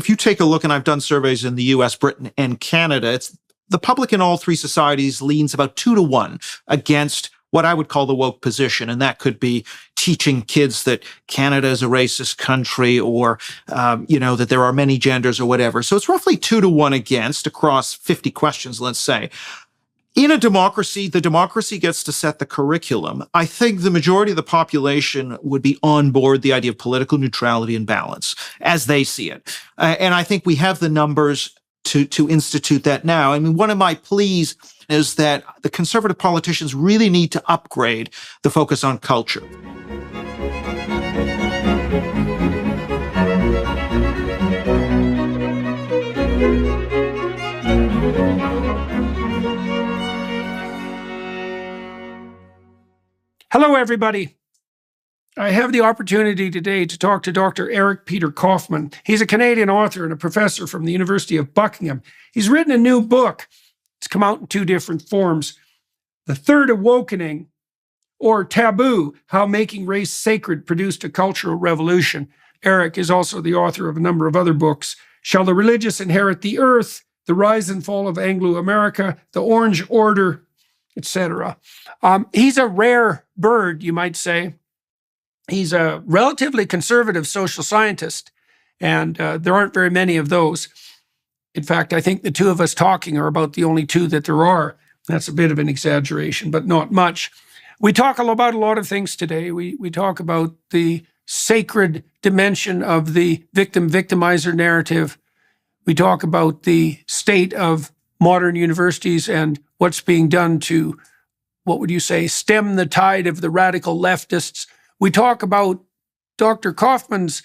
if you take a look, and I've done surveys in the US, Britain, and Canada, it's the public in all three societies leans about 2-1 against what I would call the woke position. And that could be teaching kids that Canada is a racist country, or, that there are many genders or whatever. So it's roughly 2-1 against across 50 questions, let's say. In a democracy, the democracy gets to set the curriculum. I think the majority of the population would be on board the idea of political neutrality and balance as they see it. And I think we have the numbers to institute that now. I mean, one of my pleas is that the conservative politicians really need to upgrade the focus on culture. Hello, everybody. I have the opportunity today to talk to Dr. Eric Peter Kaufmann. He's a Canadian author and a professor from the University of Buckingham. He's written a new book. It's come out in 2 different forms. The Third Awokening, or Taboo, How Making Race Sacred Produced a Cultural Revolution. Eric is also the author of a number of other books. Shall the Religious Inherit the Earth? The Rise and Fall of Anglo-America, The Orange Order, etc. He's a rare bird, you might say. He's a relatively conservative social scientist, and there aren't very many of those. In fact, I think the 2 of us talking are about the only 2 that there are. That's a bit of an exaggeration, but not much. We talk about a lot of things today. We talk about the sacred dimension of the victim-victimizer narrative. We talk about the state of modern universities and what's being done to, what would you say, stem the tide of the radical leftists. We talk about Dr. Kaufmann's,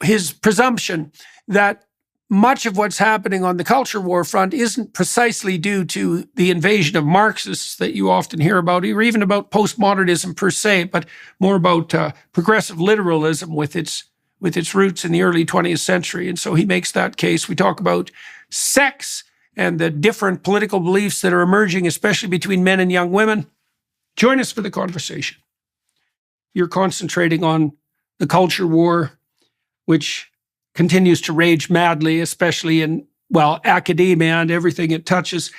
his presumption that much of what's happening on the culture war front isn't precisely due to the invasion of Marxists that you often hear about, or even about postmodernism per se, but more about progressive literalism with its roots in the early 20th century. And so he makes that case. We talk about sex and the different political beliefs that are emerging, especially between men and young women. Join us for the conversation. You're concentrating on the culture war, which continues to rage madly, especially in, academia and everything it touches.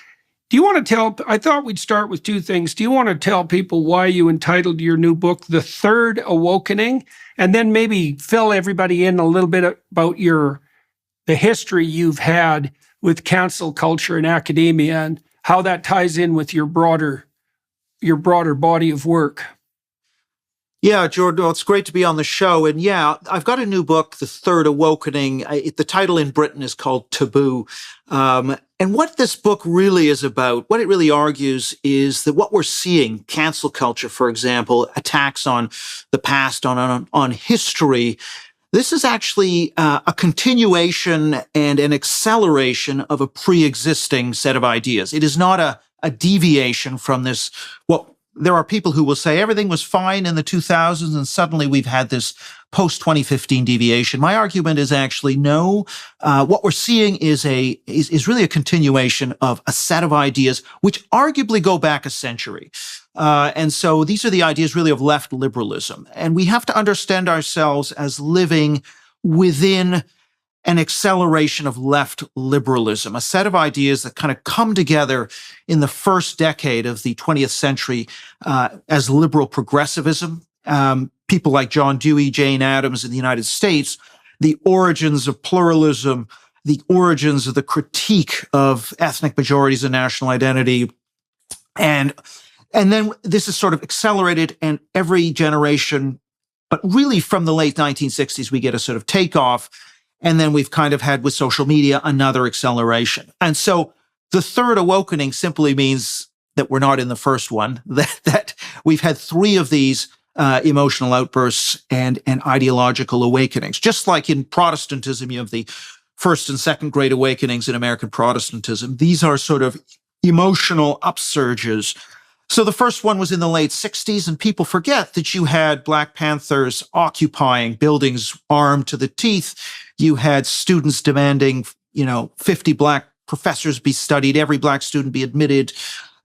Do you want to I thought we'd start with 2 things. Do you want to tell people why you entitled your new book, The Third Awokening? And then maybe fill everybody in a little bit about the history you've had with cancel culture and academia and how that ties in with your broader body of work. Yeah, Jordan, well, it's great to be on the show. And yeah, I've got a new book, The Third Awokening. The title in Britain is called Taboo. And what this book really is about, what it really argues is that what we're seeing, cancel culture, for example, attacks on the past, on history, this is actually a continuation and an acceleration of a pre-existing set of ideas. It is not a deviation from this. There are people who will say everything was fine in the 2000s and suddenly we've had this post-2015 deviation. My argument is actually no. What we're seeing is really a continuation of a set of ideas which arguably go back a century. And so these are the ideas really of left liberalism. And we have to understand ourselves as living within an acceleration of left liberalism, a set of ideas that kind of come together in the first decade of the 20th century as liberal progressivism. People like John Dewey, Jane Addams in the United States, the origins of pluralism, the origins of the critique of ethnic majorities and national identity. And then this is sort of accelerated, and every generation, but really from the late 1960s, we get a sort of takeoff. And then we've kind of had with social media another acceleration. And so the third awakening simply means that we're not in the first one, that we've had 3 of these emotional outbursts and ideological awakenings. Just like in Protestantism, you have the first and second great awakenings in American Protestantism. These are sort of emotional upsurges. So the first one was in the late 60s, and people forget that you had Black Panthers occupying buildings armed to the teeth. You had students demanding, 50 Black professors be studied, every Black student be admitted.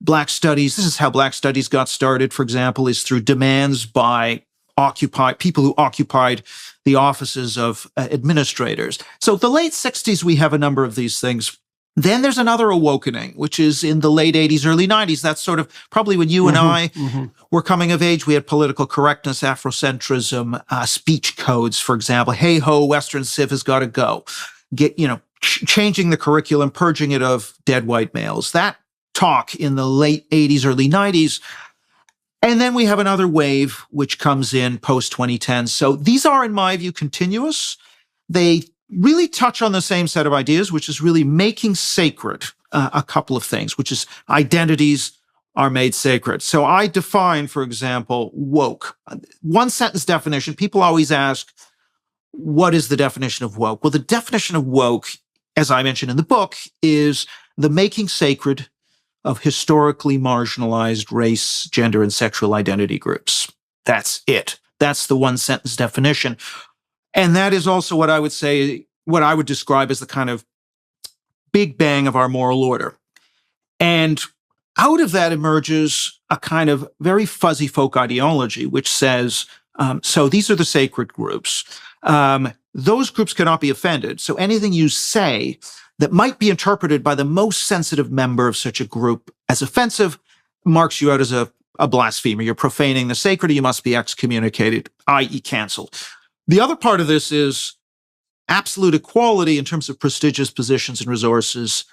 Black studies, this is how Black studies got started, for example, is through demands by people who occupied the offices of administrators. So the late 60s, we have a number of these things. Then there's another awakening, which is in the late 80s, early 90s. That's sort of probably when you and I were coming of age. We had political correctness, Afrocentrism, speech codes, for example. Hey ho, Western Civ has got to go. Changing the curriculum, purging it of dead white males. That talk in the late 80s, early 90s. And then we have another wave, which comes in post 2010. So these are, in my view, continuous. They really touch on the same set of ideas, which is really making sacred a couple of things, which is identities are made sacred. So I define, for example, woke. One sentence definition. People always ask, what is the definition of woke? Well, the definition of woke, as I mentioned in the book, is the making sacred of historically marginalized race, gender, and sexual identity groups. That's it. That's the one sentence definition. And that is also what I would say, what I would describe as the kind of big bang of our moral order. And out of that emerges a kind of very fuzzy folk ideology, which says, so these are the sacred groups. Those groups cannot be offended. So anything you say that might be interpreted by the most sensitive member of such a group as offensive marks you out as a blasphemer. You're profaning the sacred, you must be excommunicated, i.e. canceled. The other part of this is absolute equality in terms of prestigious positions and resources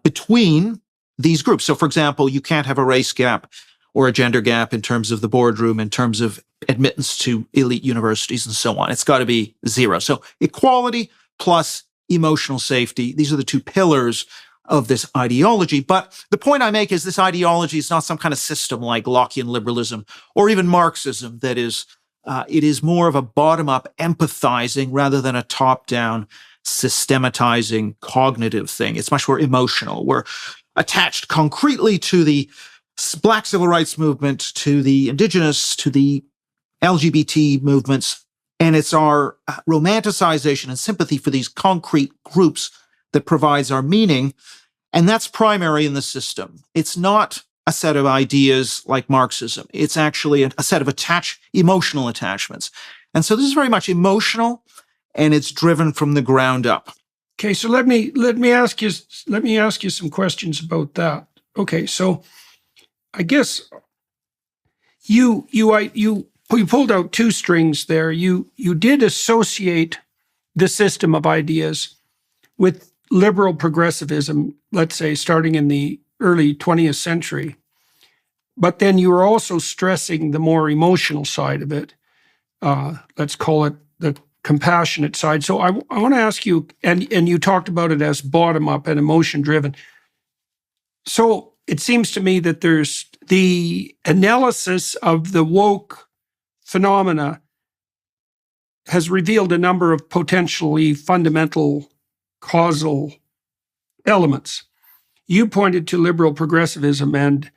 between these groups. So, for example, you can't have a race gap or a gender gap in terms of the boardroom, in terms of admittance to elite universities and so on. It's got to be zero. So equality plus emotional safety. These are the two pillars of this ideology. But the point I make is this ideology is not some kind of system like Lockean liberalism or even Marxism that is it is more of a bottom-up empathizing rather than a top-down systematizing cognitive thing. It's much more emotional. We're attached concretely to the Black civil rights movement, to the indigenous, to the LGBT movements, and it's our romanticization and sympathy for these concrete groups that provides our meaning, and that's primary in the system. It's not a set of ideas like Marxism. It's actually a set of emotional attachments. And so this is very much emotional, and it's driven from the ground up. Okay, so let me ask you some questions about that. Okay, so I guess you pulled out two strings there. You did associate the system of ideas with liberal progressivism, let's say, starting in the early 20th century. But then you were also stressing the more emotional side of it. Let's call it the compassionate side. So I want to ask you, and you talked about it as bottom-up and emotion-driven. So it seems to me that there's the analysis of the woke phenomena has revealed a number of potentially fundamental causal elements. You pointed to liberal progressivism and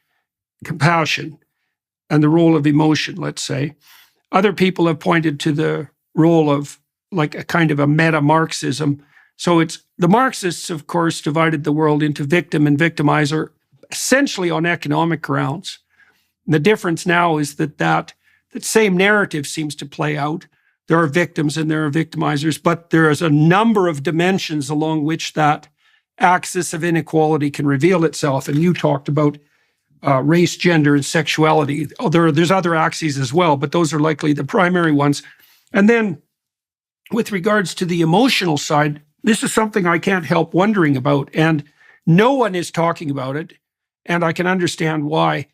compassion and the role of emotion, let's say. Other people have pointed to the role of like a kind of a meta-Marxism. So it's the Marxists, of course, divided the world into victim and victimizer, essentially on economic grounds. And the difference now is that same narrative seems to play out. There are victims and there are victimizers, but there is a number of dimensions along which that axis of inequality can reveal itself. And you talked about race, gender, and sexuality. There's other axes as well, but those are likely the primary ones. And then with regards to the emotional side, this is something I can't help wondering about, and no one is talking about it, and I can understand why.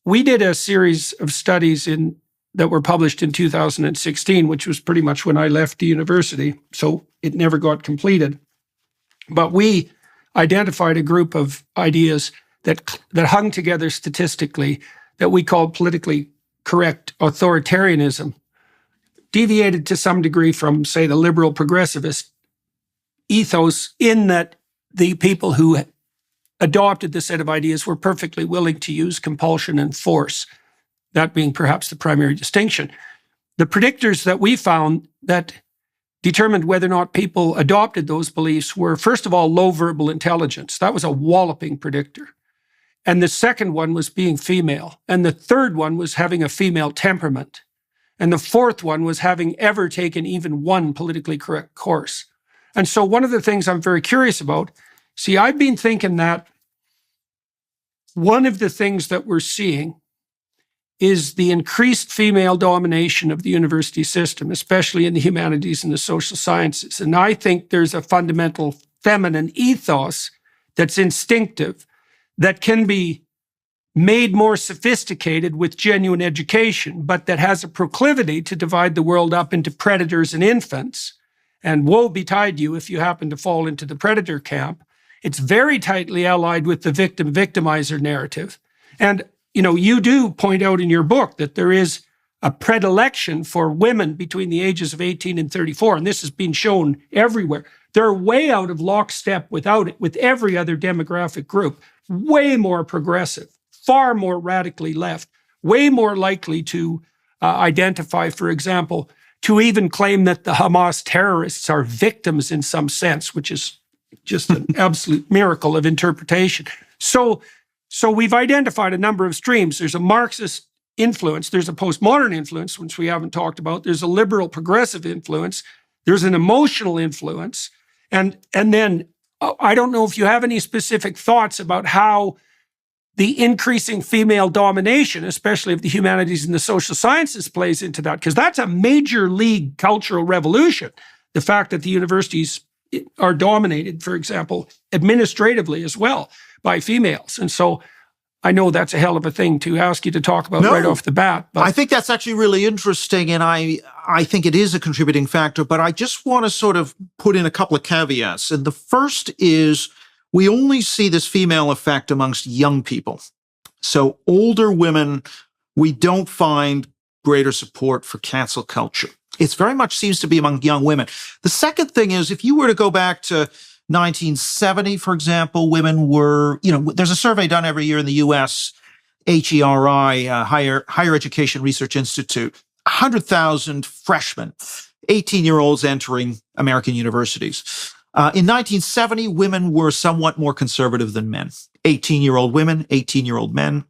We did a series of studies that were published in 2016, which was pretty much when I left the university, so it never got completed. But we identified a group of ideas that hung together statistically that we called politically correct authoritarianism, deviated to some degree from, say, the liberal progressivist ethos, in that the people who adopted the set of ideas were perfectly willing to use compulsion and force, that being perhaps the primary distinction. The predictors that we found that determined whether or not people adopted those beliefs were, first of all, low verbal intelligence. That was a walloping predictor. And the second one was being female. And the third one was having a female temperament. And the fourth one was having ever taken even one politically correct course. And so one of the things I'm very curious about, see, I've been thinking that one of the things that we're seeing is the increased female domination of the university system, especially in the humanities and the social sciences. And I think there's a fundamental feminine ethos that's instinctive, that can be made more sophisticated with genuine education, but that has a proclivity to divide the world up into predators and infants. And woe betide you if you happen to fall into the predator camp. It's very tightly allied with the victim-victimizer narrative. And you do point out in your book that there is a predilection for women between the ages of 18 and 34, and this has been shown everywhere. They're way out of lockstep with every other demographic group, way more progressive, far more radically left, way more likely to identify, for example, to even claim that the Hamas terrorists are victims in some sense, which is just an absolute miracle of interpretation. So we've identified a number of streams. There's a Marxist influence. There's a postmodern influence, which we haven't talked about. There's a liberal progressive influence. There's an emotional influence. And then I don't know if you have any specific thoughts about how the increasing female domination, especially of the humanities and the social sciences, plays into that, because that's a major league cultural revolution. The fact that the universities are dominated, for example, administratively as well by females. And so I know that's a hell of a thing to ask you to talk about right off the bat. But I think that's actually really interesting, and I think it is a contributing factor, but I just want to sort of put in a couple of caveats. And the first is we only see this female effect amongst young people. So older women, we don't find greater support for cancel culture. It very much seems to be among young women. The second thing is, if you were to go back to 1970, for example, women were, there's a survey done every year in the U.S., HERI, Higher Education Research Institute, 100,000 freshmen, 18-year-olds entering American universities. In 1970, women were somewhat more conservative than men. 18-year-old women, 18-year-old men.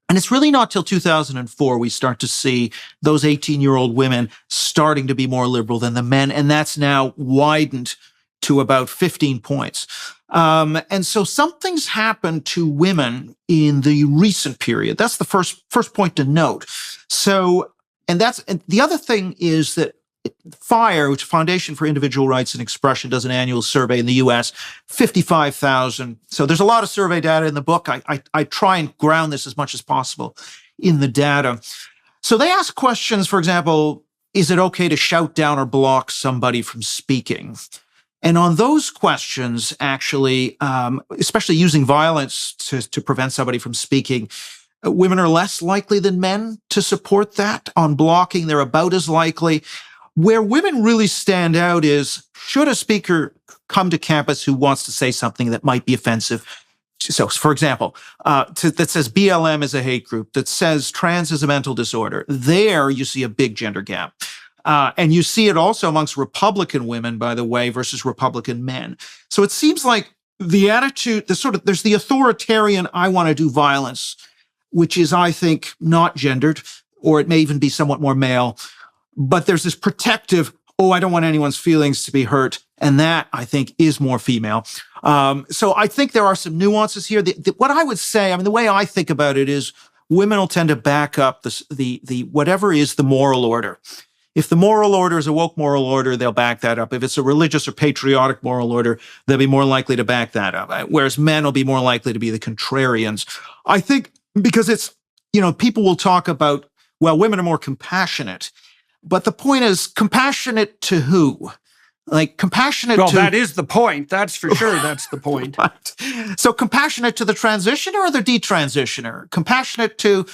And it's really not till 2004 we start to see those 18-year-old women starting to be more liberal than the men, and that's now widened to about 15 points. And so something's happened to women in the recent period. That's the first point to note. So, and the other thing is that FIRE, which is Foundation for Individual Rights and Expression, does an annual survey in the U.S., 55,000. So there's a lot of survey data in the book. I try and ground this as much as possible in the data. So they ask questions, for example, is it okay to shout down or block somebody from speaking? And on those questions, actually, especially using violence to prevent somebody from speaking, women are less likely than men to support that. On blocking, they're about as likely. Where women really stand out is, should a speaker come to campus who wants to say something that might be offensive? So, for example, that says BLM is a hate group, that says trans is a mental disorder. There you see a big gender gap. And you see it also amongst Republican women, by the way, versus Republican men. So it seems like the attitude, there's the authoritarian, I want to do violence, which is, I think, not gendered, or it may even be somewhat more male. But there's this protective, I don't want anyone's feelings to be hurt. And that, I think, is more female. So I think there are some nuances here. What I would say, the way I think about it is women will tend to back up the whatever is the moral order. If the moral order is a woke moral order, they'll back that up. If it's a religious or patriotic moral order, they'll be more likely to back that up. Whereas men will be more likely to be the contrarians. I think because it's, people will talk about, well, women are more compassionate. But the point is, compassionate to who? Like compassionate to... Well, that is the point. That's for sure. That's the point. Right. So compassionate to the transitioner or the detransitioner? Compassionate to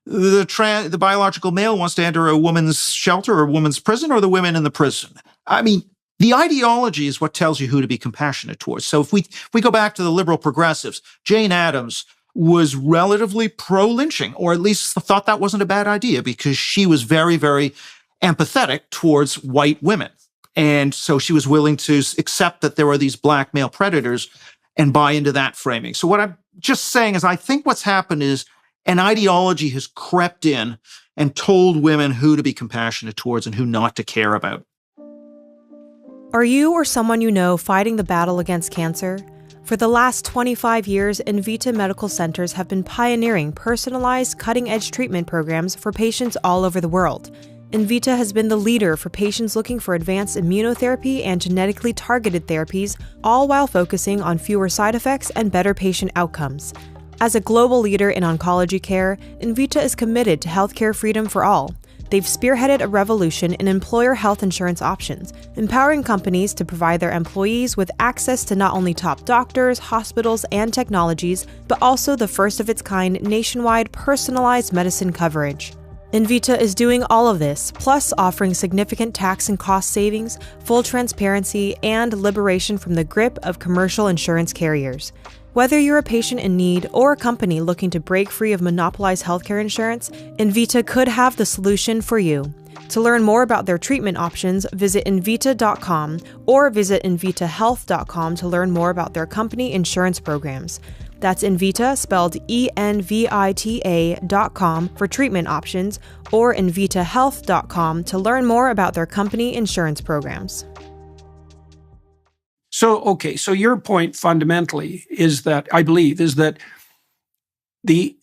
the biological male wants to enter a woman's shelter or a woman's prison, or the women in the prison? The ideology is what tells you who to be compassionate towards. So if we go back to the liberal progressives, Jane Addams was relatively pro-lynching, or at least thought that wasn't a bad idea, because she was very, very empathetic towards white women. And so she was willing to accept that there were these black male predators and buy into that framing. So what I'm just saying is, I think what's happened is an ideology has crept in and told women who to be compassionate towards and who not to care about. Are you or someone you know fighting the battle against cancer? For the last 25 years, Invita Medical Centers have been pioneering personalized, cutting-edge treatment programs for patients all over the world. Invita has been the leader for patients looking for advanced immunotherapy and genetically targeted therapies, all while focusing on fewer side effects and better patient outcomes. As a global leader in oncology care, Invita is committed to healthcare freedom for all. They've spearheaded a revolution in employer health insurance options, empowering companies to provide their employees with access to not only top doctors, hospitals, and technologies, but also the first of its kind nationwide personalized medicine coverage. Invita is doing all of this, plus offering significant tax and cost savings, full transparency, and liberation from the grip of commercial insurance carriers. Whether you're a patient in need or a company looking to break free of monopolized healthcare insurance, Invita could have the solution for you. To learn more about their treatment options, visit Invita.com or visit InvitaHealth.com to learn more about their company insurance programs. That's Invita, spelled ENVITA.com for treatment options, or InvitaHealth.com to learn more about their company insurance programs. So your point fundamentally is that, I believe, is that the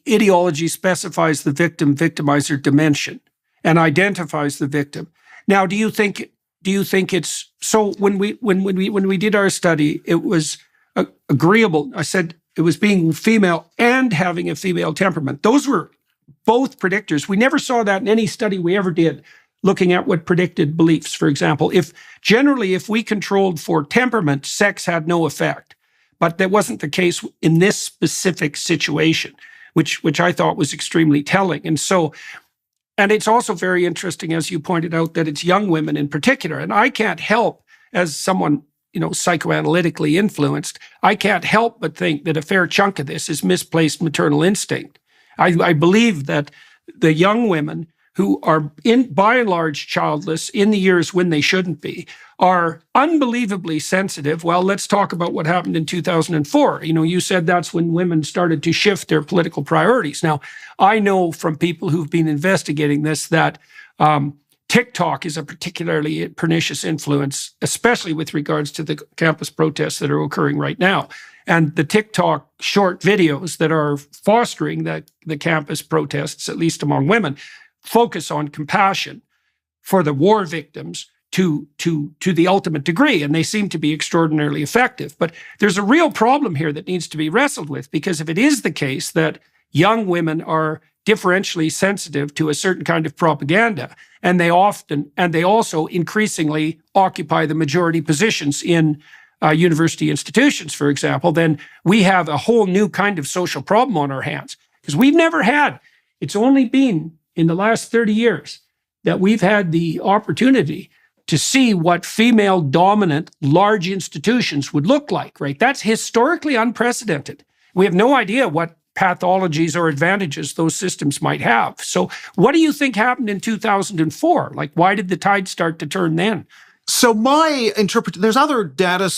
ideology specifies the victim-victimizer dimension and identifies the victim. Now, do you think it's so? When we did our study, it was agreeable. I said it was being female and having a female temperament. Those were both predictors. We never saw that in any study we ever did, looking at what predicted beliefs. For example, if we controlled for temperament, sex had no effect. But that wasn't the case in this specific situation, which I thought was extremely telling. And it's also very interesting, as you pointed out, that it's young women in particular. And I can't help, as someone, psychoanalytically influenced, I can't help but think that a fair chunk of this is misplaced maternal instinct. I believe that the young women who are by and large childless in the years when they shouldn't be, are unbelievably sensitive. Well, let's talk about what happened in 2004. You said that's when women started to shift their political priorities. Now, I know from people who've been investigating this that TikTok is a particularly pernicious influence, especially with regards to the campus protests that are occurring right now. And the TikTok short videos that are fostering the campus protests, at least among women, focus on compassion for the war victims to the ultimate degree, and they seem to be extraordinarily effective. But there's a real problem here that needs to be wrestled with, because if it is the case that young women are differentially sensitive to a certain kind of propaganda, and they also increasingly occupy the majority positions in university institutions, for example, then we have a whole new kind of social problem on our hands. Because it's only been in the last 30 years that we've had the opportunity to see what female-dominant large institutions would look like, right? That's historically unprecedented. We have no idea what pathologies or advantages those systems might have. So what do you think happened in 2004? Like, why did the tide start to turn then? So my there's other data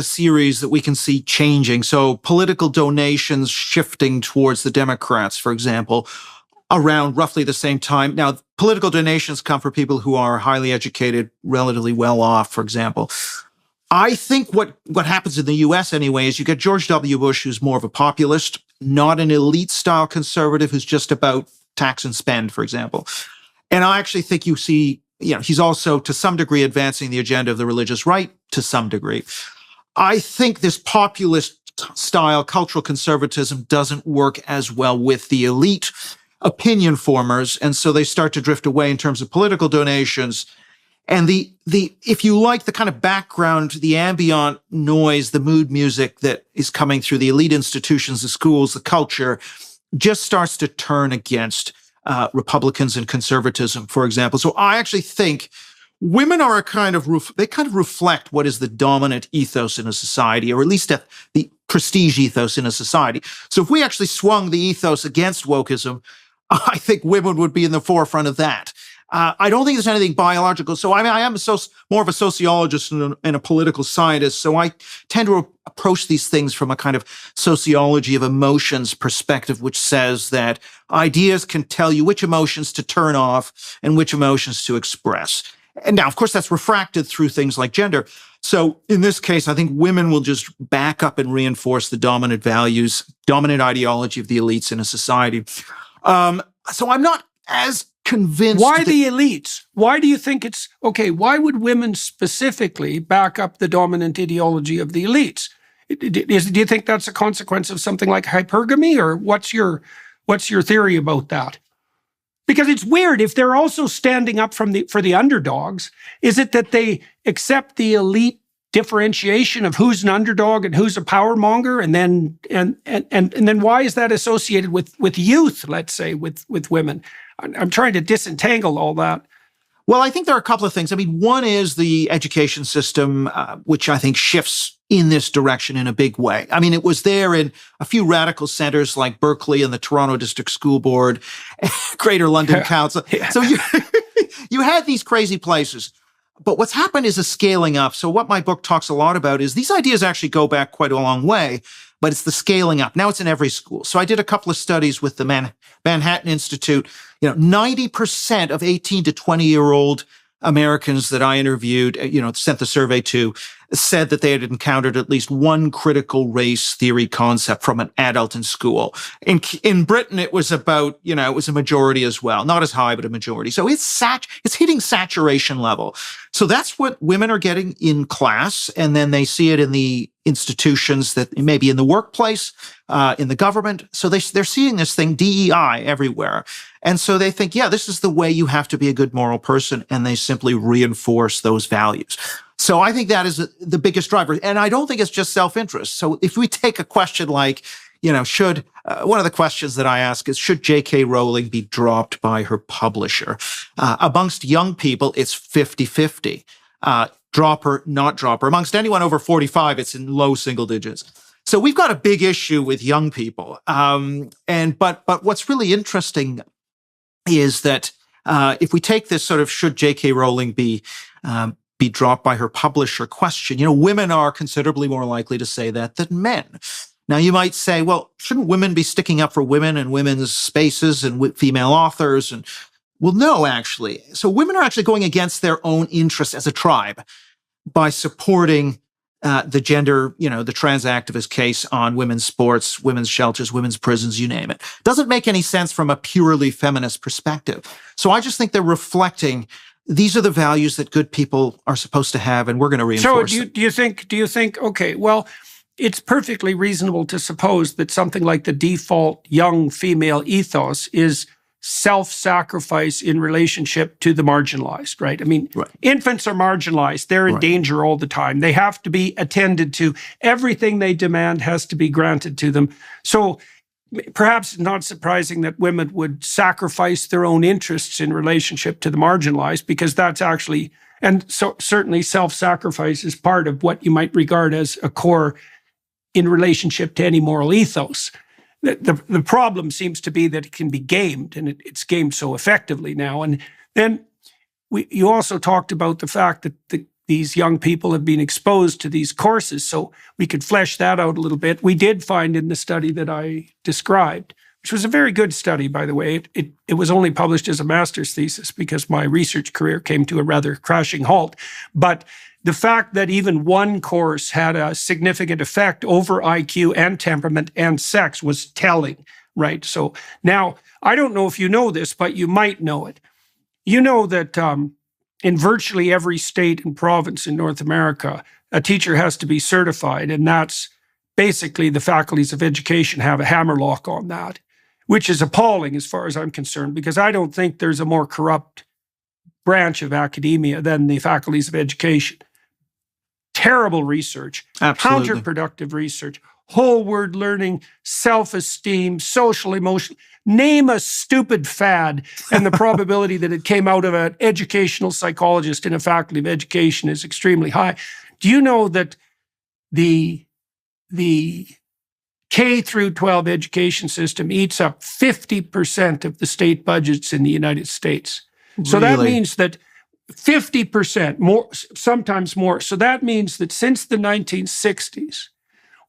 series that we can see changing. So political donations shifting towards the Democrats, for example, around roughly the same time. Now, political donations come from people who are highly educated, relatively well off, for example. I think what happens in the US anyway is you get George W. Bush, who's more of a populist, not an elite style conservative who's just about tax and spend, for example. And I actually think you see, he's also to some degree advancing the agenda of the religious right to some degree. I think this populist style cultural conservatism doesn't work as well with the elite opinion formers, and so they start to drift away in terms of political donations. And the if you like the kind of background, the ambient noise, the mood music that is coming through the elite institutions, the schools, the culture, just starts to turn against Republicans and conservatism, for example. So I actually think women are they kind of reflect what is the dominant ethos in a society, or at least the prestige ethos in a society. So if we actually swung the ethos against wokeism, I think women would be in the forefront of that. I don't think there's anything biological. So I am more of a sociologist and a political scientist. So I tend to approach these things from a kind of sociology of emotions perspective, which says that ideas can tell you which emotions to turn off and which emotions to express. And now, of course, that's refracted through things like gender. So in this case, I think women will just back up and reinforce the dominant values, dominant ideology of the elites in a society. So I'm not as convinced. Why the elites? Why do you think it's okay? Why would women specifically back up the dominant ideology of the elites? Do you think that's a consequence of something like hypergamy, or what's your theory about that? Because it's weird if they're also standing up for the underdogs. Is it that they accept the elite differentiation of who's an underdog and who's a power monger, and then why is that associated with youth? Let's say with women. I'm trying to disentangle all that. Well, I think there are a couple of things. I mean, one is the education system, which I think shifts in this direction in a big way. I mean, it was there in a few radical centers like Berkeley and the Toronto District School Board, Greater London Council. Yeah. So you had these crazy places. But what's happened is a scaling up. So what my book talks a lot about is these ideas actually go back quite a long way, but it's the scaling up. Now it's in every school. So I did a couple of studies with the Manhattan Institute. 90% of 18 to 20-year-old Americans that I interviewed, sent the survey to, said that they had encountered at least one critical race theory concept from an adult in school. In Britain, it was about, it was a majority as well. Not as high, but a majority. So it's hitting saturation level. So that's what women are getting in class. And then they see it in the institutions, that maybe in the workplace, in the government. So they're seeing this thing, DEI, everywhere. And so they think, yeah, this is the way you have to be a good moral person. And they simply reinforce those values. So I think that is the biggest driver. And I don't think it's just self-interest. So if we take a question like, one of the questions that I ask is, should J.K. Rowling be dropped by her publisher? Amongst young people, it's 50-50. Drop her, not drop her. Amongst anyone over 45, it's in low single digits. So we've got a big issue with young people. But what's really interesting is that if we take this sort of should J.K. Rowling be dropped by her publisher question, women are considerably more likely to say that than men. Now, you might say, well, shouldn't women be sticking up for women and women's spaces and female authors? And well, no, actually. So women are actually going against their own interests as a tribe by supporting the gender, the trans activist case on women's sports, women's shelters, women's prisons, you name it. Doesn't make any sense from a purely feminist perspective. So I just think they're reflecting these are the values that good people are supposed to have, and we're going to reinforce them. So do you think, okay, well, it's perfectly reasonable to suppose that something like the default young female ethos is self-sacrifice in relationship to the marginalized, right? I mean, right. Infants are marginalized. They're in danger all the time. They have to be attended to. Everything they demand has to be granted to them. So perhaps not surprising that women would sacrifice their own interests in relationship to the marginalized, because that's actually, and so certainly self-sacrifice is part of what you might regard as a core in relationship to any moral ethos. The problem seems to be that it can be gamed, and it's gamed so effectively now. And then you also talked about the fact that these young people have been exposed to these courses, so we could flesh that out a little bit. We did find in the study that I described, which was a very good study, by the way. It was only published as a master's thesis because my research career came to a rather crashing halt. But the fact that even one course had a significant effect over IQ and temperament and sex was telling, right? So now, I don't know if you know this, but you might know it. You know that in virtually every state and province in North America, a teacher has to be certified, and that's basically the faculties of education have a hammerlock on that, which is appalling as far as I'm concerned, because I don't think there's a more corrupt branch of academia than the faculties of education. Terrible research, absolutely. Counterproductive research, whole word learning, self-esteem, social emotion. Name a stupid fad, and the probability that it came out of an educational psychologist in a faculty of education is extremely high. Do you know that the K through 12 education system eats up 50% of the state budgets in the United States? So that Really? means that 50% more, sometimes more. So that means that since the 1960s,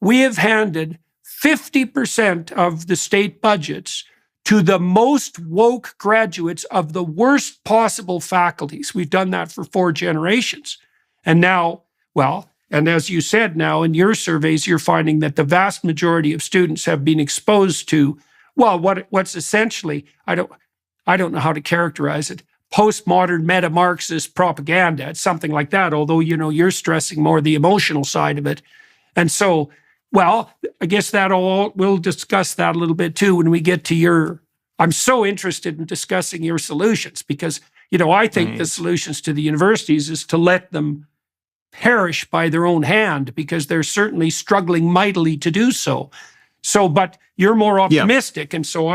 we have handed 50% of the state budgets to the most woke graduates of the worst possible faculties. We've done that for 4 generations. And now, well, and as you said now in your surveys, you're finding that the vast majority of students have been exposed to, well, what's essentially, I don't know how to characterize it, postmodern meta-Marxist propaganda. It's something like that, although, you're stressing more the emotional side of it. And so, well, I guess we'll discuss that a little bit too when we get to I'm so interested in discussing your solutions because, I think the solutions to the universities is to let them perish by their own hand because they're certainly struggling mightily to do so. So, but you're more optimistic. And so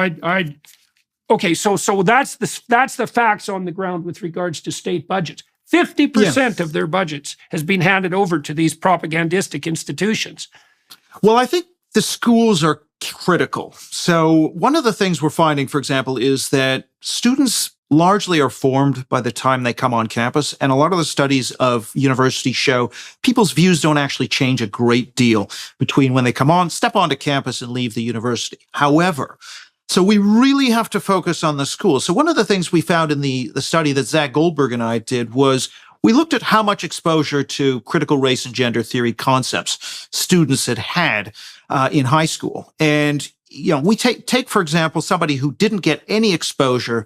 okay, so that's the facts on the ground with regards to state budgets. 50% of their budgets has been handed over to these propagandistic institutions. Well, I think the schools are critical. So one of the things we're finding, for example, is that students largely are formed by the time they come on campus. And a lot of the studies of universities show people's views don't actually change a great deal between when they step onto campus and leave the university. However, so we really have to focus on the school. So one of the things we found in the study that Zach Goldberg and I did was we looked at how much exposure to critical race and gender theory concepts students had in high school. And, we take, for example, somebody who didn't get any exposure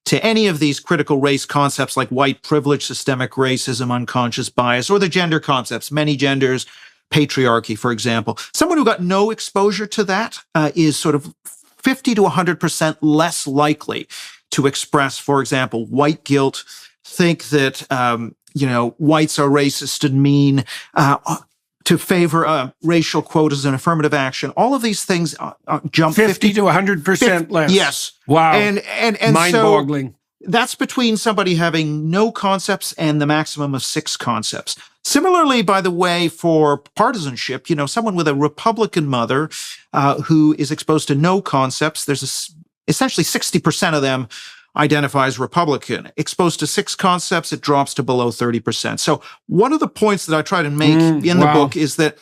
to any of these critical race concepts like white privilege, systemic racism, unconscious bias, or the gender concepts, many genders, patriarchy, for example. Someone who got no exposure to that is sort of 50 to 100% less likely to express, for example, white guilt, think that, whites are racist and mean, to favor racial quotas and affirmative action. All of these things jump 50 to 100% less. Yes. Wow. And mind-boggling. So that's between somebody having no concepts and the maximum of 6 concepts. Similarly, by the way, for partisanship, someone with a Republican mother who is exposed to no concepts, there's essentially 60% of them identify as Republican. Exposed to 6 concepts, it drops to below 30%. So one of the points that I try to make in the book is that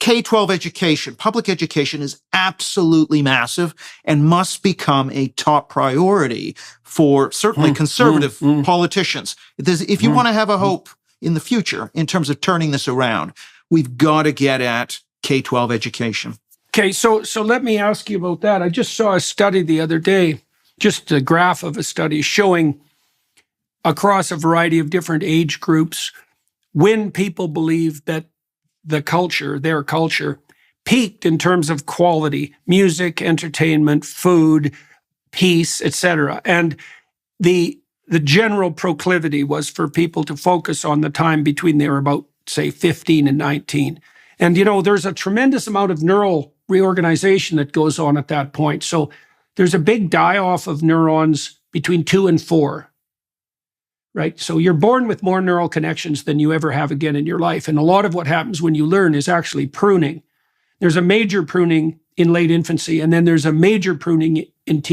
K-12 education, public education, is absolutely massive and must become a top priority for certainly conservative politicians. If you want to have a hope in the future in terms of turning this around, we've got to get at K-12 education. Okay, so let me ask you about that. I just saw a study the other day, just a graph of a study showing across a variety of different age groups when people believe that their culture, peaked in terms of quality, music, entertainment, food, peace, etc. And the general proclivity was for people to focus on the time between they were about, say, 15 and 19. And, there's a tremendous amount of neural reorganization that goes on at that point. So there's a big die-off of neurons between 2 and 4, right? So you're born with more neural connections than you ever have again in your life. And a lot of what happens when you learn is actually pruning. There's a major pruning in late infancy, and then there's a major pruning in the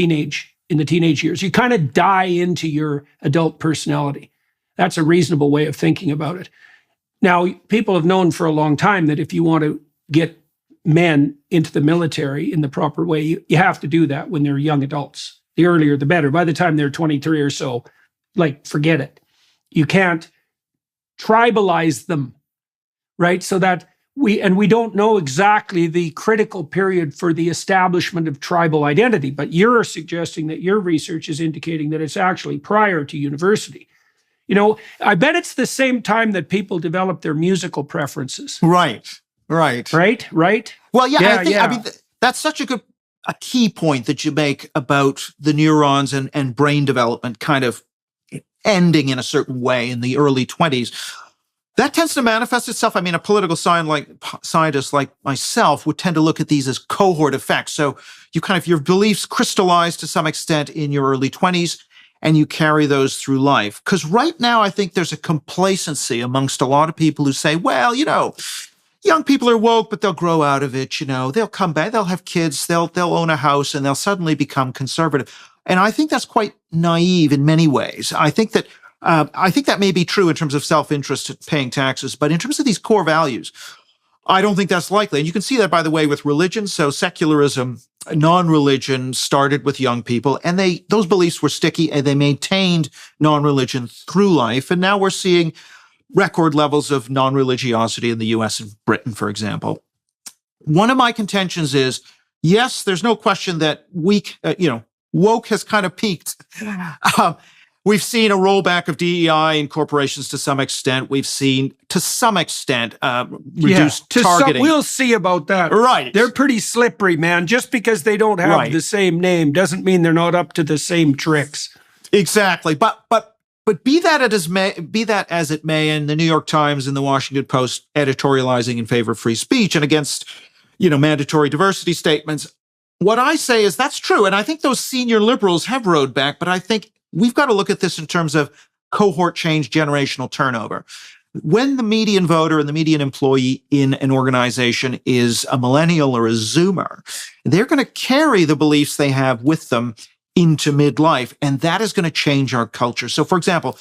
teenage years. You kind of die into your adult personality. That's a reasonable way of thinking about it. Now, people have known for a long time that if you want to get men into the military in the proper way, you have to do that when they're young adults. The earlier, the better. By the time they're 23 or so, forget it. You can't tribalize them, right? So that we don't know exactly the critical period for the establishment of tribal identity, but you're suggesting that your research is indicating that it's actually prior to university. I bet it's the same time that people develop their musical preferences. Right. Well, I mean, that's such a key point that you make about the neurons and brain development kind of ending in a certain way in the early 20s. That tends to manifest itself. I mean, a political scientist like myself would tend to look at these as cohort effects. So your beliefs crystallize to some extent in your early 20s, and you carry those through life. Because right now, I think there's a complacency amongst a lot of people who say, well, young people are woke, but they'll grow out of it. They'll come back, they'll have kids, they'll own a house, and they'll suddenly become conservative. And I think that's quite naive in many ways. I think that may be true in terms of self-interest in paying taxes, but in terms of these core values, I don't think that's likely. And you can see that, by the way, with religion. So secularism, non-religion started with young people, and those beliefs were sticky, and they maintained non-religion through life. And now we're seeing record levels of non-religiosity in the US and Britain, for example. One of my contentions is, yes, there's no question that woke has kind of peaked. We've seen a rollback of DEI in corporations to some extent. We've seen, to some extent, reduced targeting. We'll see about that. Right. They're pretty slippery, man. Just because they don't have the same name doesn't mean they're not up to the same tricks. Exactly. But be that as it may, in the New York Times and the Washington Post editorializing in favor of free speech and against, mandatory diversity statements, what I say is that's true. And I think those senior liberals have rode back, but I think we've got to look at this in terms of cohort change, generational turnover. When the median voter and the median employee in an organization is a millennial or a Zoomer, they're going to carry the beliefs they have with them into midlife, and that is going to change our culture. So, for example,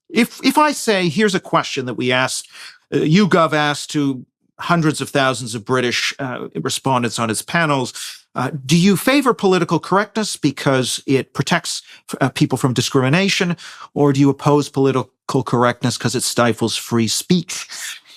if I say, here's a question that we asked, YouGov asked to hundreds of thousands of British respondents on its panels, do you favor political correctness because it protects people from discrimination, or do you oppose political correctness because it stifles free speech?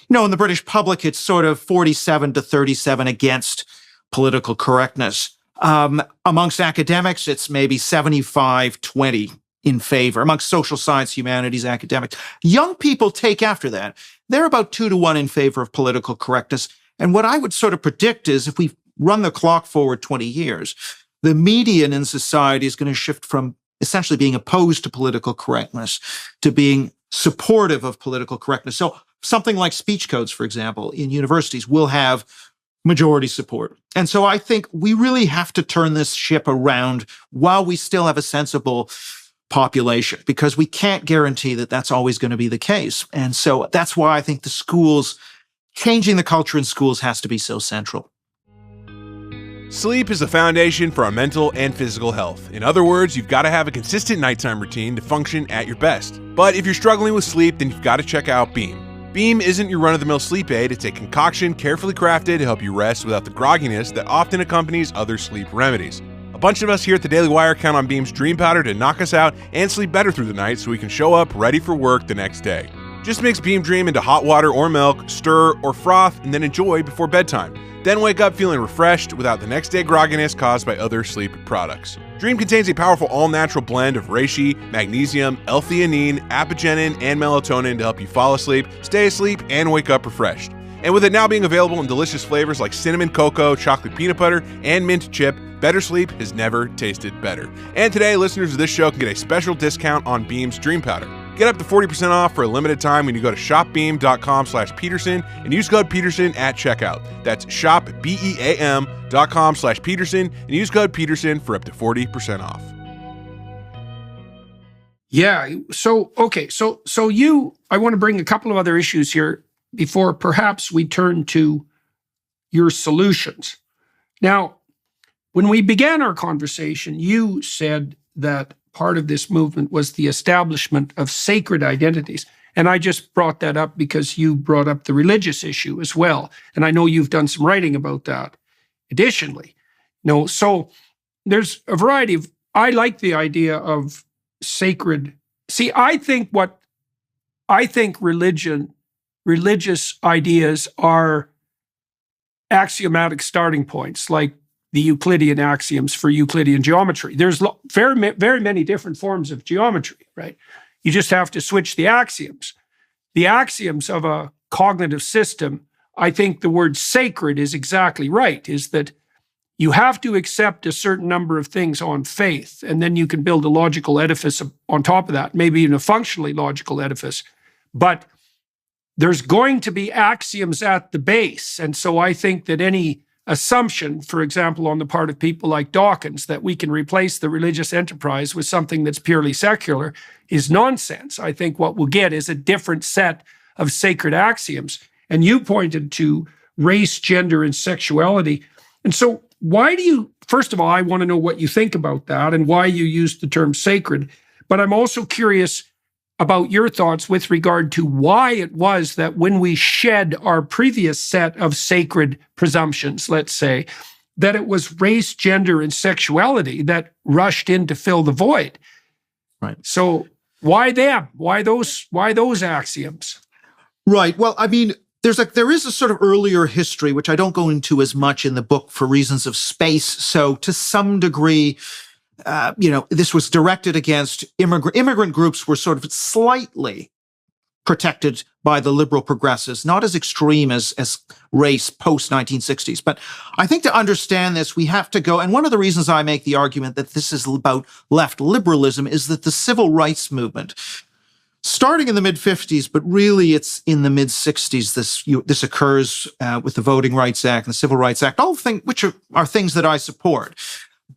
In the British public, it's sort of 47 to 37 against political correctness. Amongst academics, it's maybe 75-20 in favor. Amongst social science, humanities, academics. Young people take after that. They're about 2-1 in favor of political correctness. And what I would sort of predict is if we run the clock forward 20 years, the median in society is going to shift from essentially being opposed to political correctness to being supportive of political correctness. So something like speech codes, for example, in universities will have majority support. And so I think we really have to turn this ship around while we still have a sensible population, because we can't guarantee that that's always going to be the case. And so that's why I think changing the culture in schools has to be so central. Sleep is the foundation for our mental and physical health. In other words, you've got to have a consistent nighttime routine to function at your best. But if you're struggling with sleep, then you've got to check out Beam. Beam isn't your run-of-the-mill sleep aid. It's a concoction carefully crafted to help you rest without the grogginess that often accompanies other sleep remedies. A bunch of us here at the Daily Wire count on Beam's Dream Powder to knock us out and sleep better through the night so we can show up ready for work the next day. Just mix Beam Dream into hot water or milk, stir or froth, and then enjoy before bedtime. Then wake up feeling refreshed without the next day grogginess caused by other sleep products. Dream contains a powerful all-natural blend of reishi, magnesium, L-theanine, apigenin, and melatonin to help you fall asleep, stay asleep, and wake up refreshed. And with it now being available in delicious flavors like cinnamon cocoa, chocolate peanut butter, and mint chip, better sleep has never tasted better. And today, listeners of this show can get a special discount on Beam's Dream Powder. Get up to 40% off for a limited time when you go to shopbeam.com/Peterson and use code Peterson at checkout. That's shopbeam.com/Peterson and use code Peterson for up to 40% off. Yeah. So, okay. So I want to bring a couple of other issues here before perhaps we turn to your solutions. Now, when we began our conversation, you said that part of this movement was the establishment of sacred identities. And I just brought that up because you brought up the religious issue as well. And I know you've done some writing about that additionally. So there's a variety of, I like the idea of sacred. See, I think religious ideas are axiomatic starting points, like the Euclidean axioms for Euclidean geometry. There's very, very many different forms of geometry, right? You just have to switch the axioms. The axioms of a cognitive system, I think the word sacred is exactly right, is that you have to accept a certain number of things on faith, and then you can build a logical edifice on top of that, maybe even a functionally logical edifice. But there's going to be axioms at the base. And so I think that any assumption, for example, on the part of people like Dawkins, that we can replace the religious enterprise with something that's purely secular is nonsense. I think what we'll get is a different set of sacred axioms. And you pointed to race, gender, and sexuality. And so why do you first of all, I want to know what you think about that and why you use the term sacred. But I'm also curious about your thoughts with regard to why it was that when we shed our previous set of sacred presumptions, let's say, that it was race, gender, and sexuality that rushed in to fill the void. Right. So why them? Why those axioms? Right. Well, I mean, there is a sort of earlier history, which I don't go into as much in the book for reasons of space. So to some degree, this was directed against immigrant groups were sort of slightly protected by the liberal progressives, not as extreme as race post-1960s. But I think to understand this, we have to go, and one of the reasons I make the argument that this is about left liberalism is that the civil rights movement, starting in the mid-50s, but really it's in the mid-60s, this occurs with the Voting Rights Act and the Civil Rights Act, all things which are things that I support.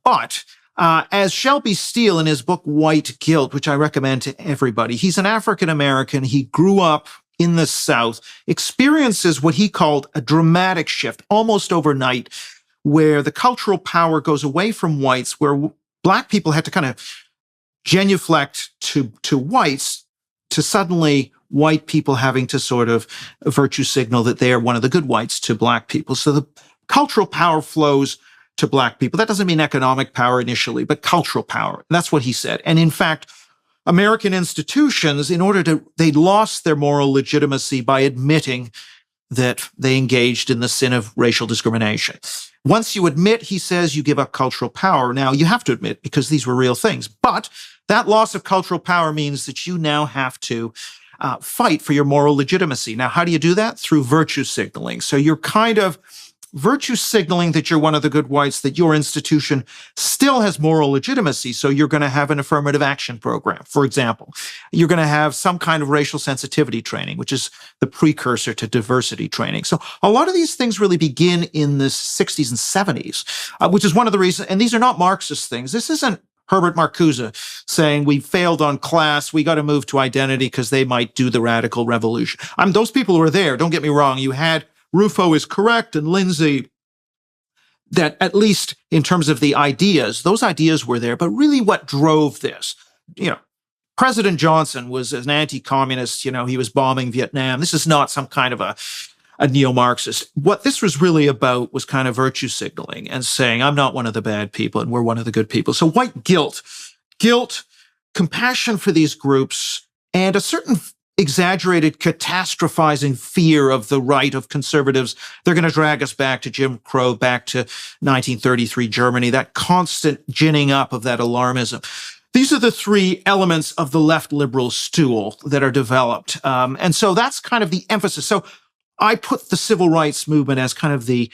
But as Shelby Steele in his book White Guilt, which I recommend to everybody, he's an African-American. He grew up in the South, experiences what he called a dramatic shift, almost overnight, where the cultural power goes away from whites, where Black people had to kind of genuflect to whites, to suddenly white people having to sort of virtue signal that they are one of the good whites to Black people. So the cultural power flows to Black people. That doesn't mean economic power initially, but cultural power. That's what he said. And in fact, American institutions, they lost their moral legitimacy by admitting that they engaged in the sin of racial discrimination. Once you admit, he says, you give up cultural power. Now, you have to admit, because these were real things. But that loss of cultural power means that you now have to fight for your moral legitimacy. Now, how do you do that? Through virtue signaling. So you're kind of virtue signaling that you're one of the good whites, that your institution still has moral legitimacy. So you're going to have an affirmative action program, for example. You're going to have some kind of racial sensitivity training, which is the precursor to diversity training. So a lot of these things really begin in the 60s and 70s, which is one of the reasons, and these are not Marxist things. This isn't Herbert Marcuse saying we failed on class, we got to move to identity because they might do the radical revolution. Those people were there, don't get me wrong. You had Rufo is correct, and Lindsay, that at least in terms of the ideas, those ideas were there. But really what drove this, President Johnson was an anti-communist, he was bombing Vietnam. This is not some kind of a neo-Marxist. What this was really about was kind of virtue signaling and saying, I'm not one of the bad people and we're one of the good people. So white guilt, compassion for these groups, and a certain exaggerated catastrophizing fear of the right of conservatives. They're going to drag us back to Jim Crow, back to 1933 Germany, that constant ginning up of that alarmism. These are the three elements of the left liberal stool that are developed. And so that's kind of the emphasis. So I put the civil rights movement as kind of the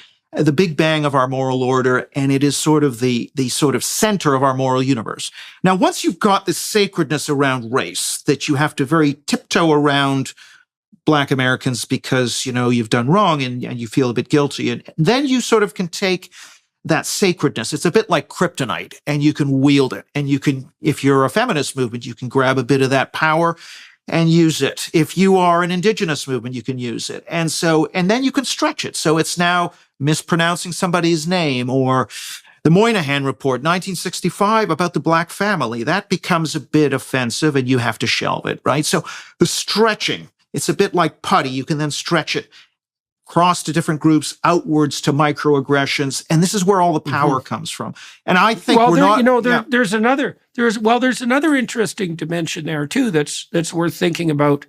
big bang of our moral order, and it is sort of the sort of center of our moral universe. Now, once you've got this sacredness around race, that you have to very tiptoe around Black Americans because, you've done wrong and you feel a bit guilty, and then you sort of can take that sacredness. It's a bit like kryptonite, and you can wield it. And you can, if you're a feminist movement, you can grab a bit of that power and use it. If you are an indigenous movement, you can use it. And then you can stretch it. So it's now mispronouncing somebody's name, or the Moynihan Report, 1965, about the Black family. That becomes a bit offensive and you have to shelve it, right? So the stretching, it's a bit like putty. You can then stretch it across to different groups, outwards to microaggressions. And this is where all the power comes from. And I think there's another interesting dimension there too that's worth thinking about,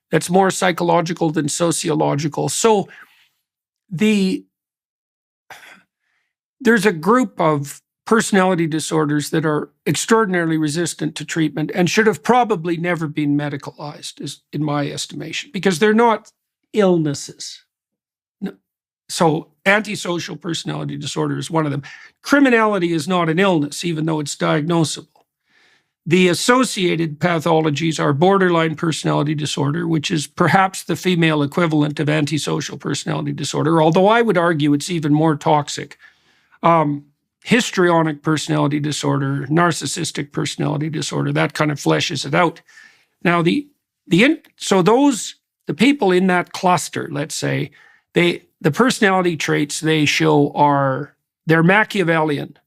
that's more psychological than sociological. So there's a group of personality disorders that are extraordinarily resistant to treatment and should have probably never been medicalized, in my estimation, because they're not illnesses. So antisocial personality disorder is one of them. Criminality is not an illness, even though it's diagnosable. The associated pathologies are borderline personality disorder, which is perhaps the female equivalent of antisocial personality disorder, although I would argue it's even more toxic. Histrionic personality disorder, narcissistic personality disorder, that kind of fleshes it out. Now, the people in that cluster, let's say, the personality traits they show they're Machiavellian.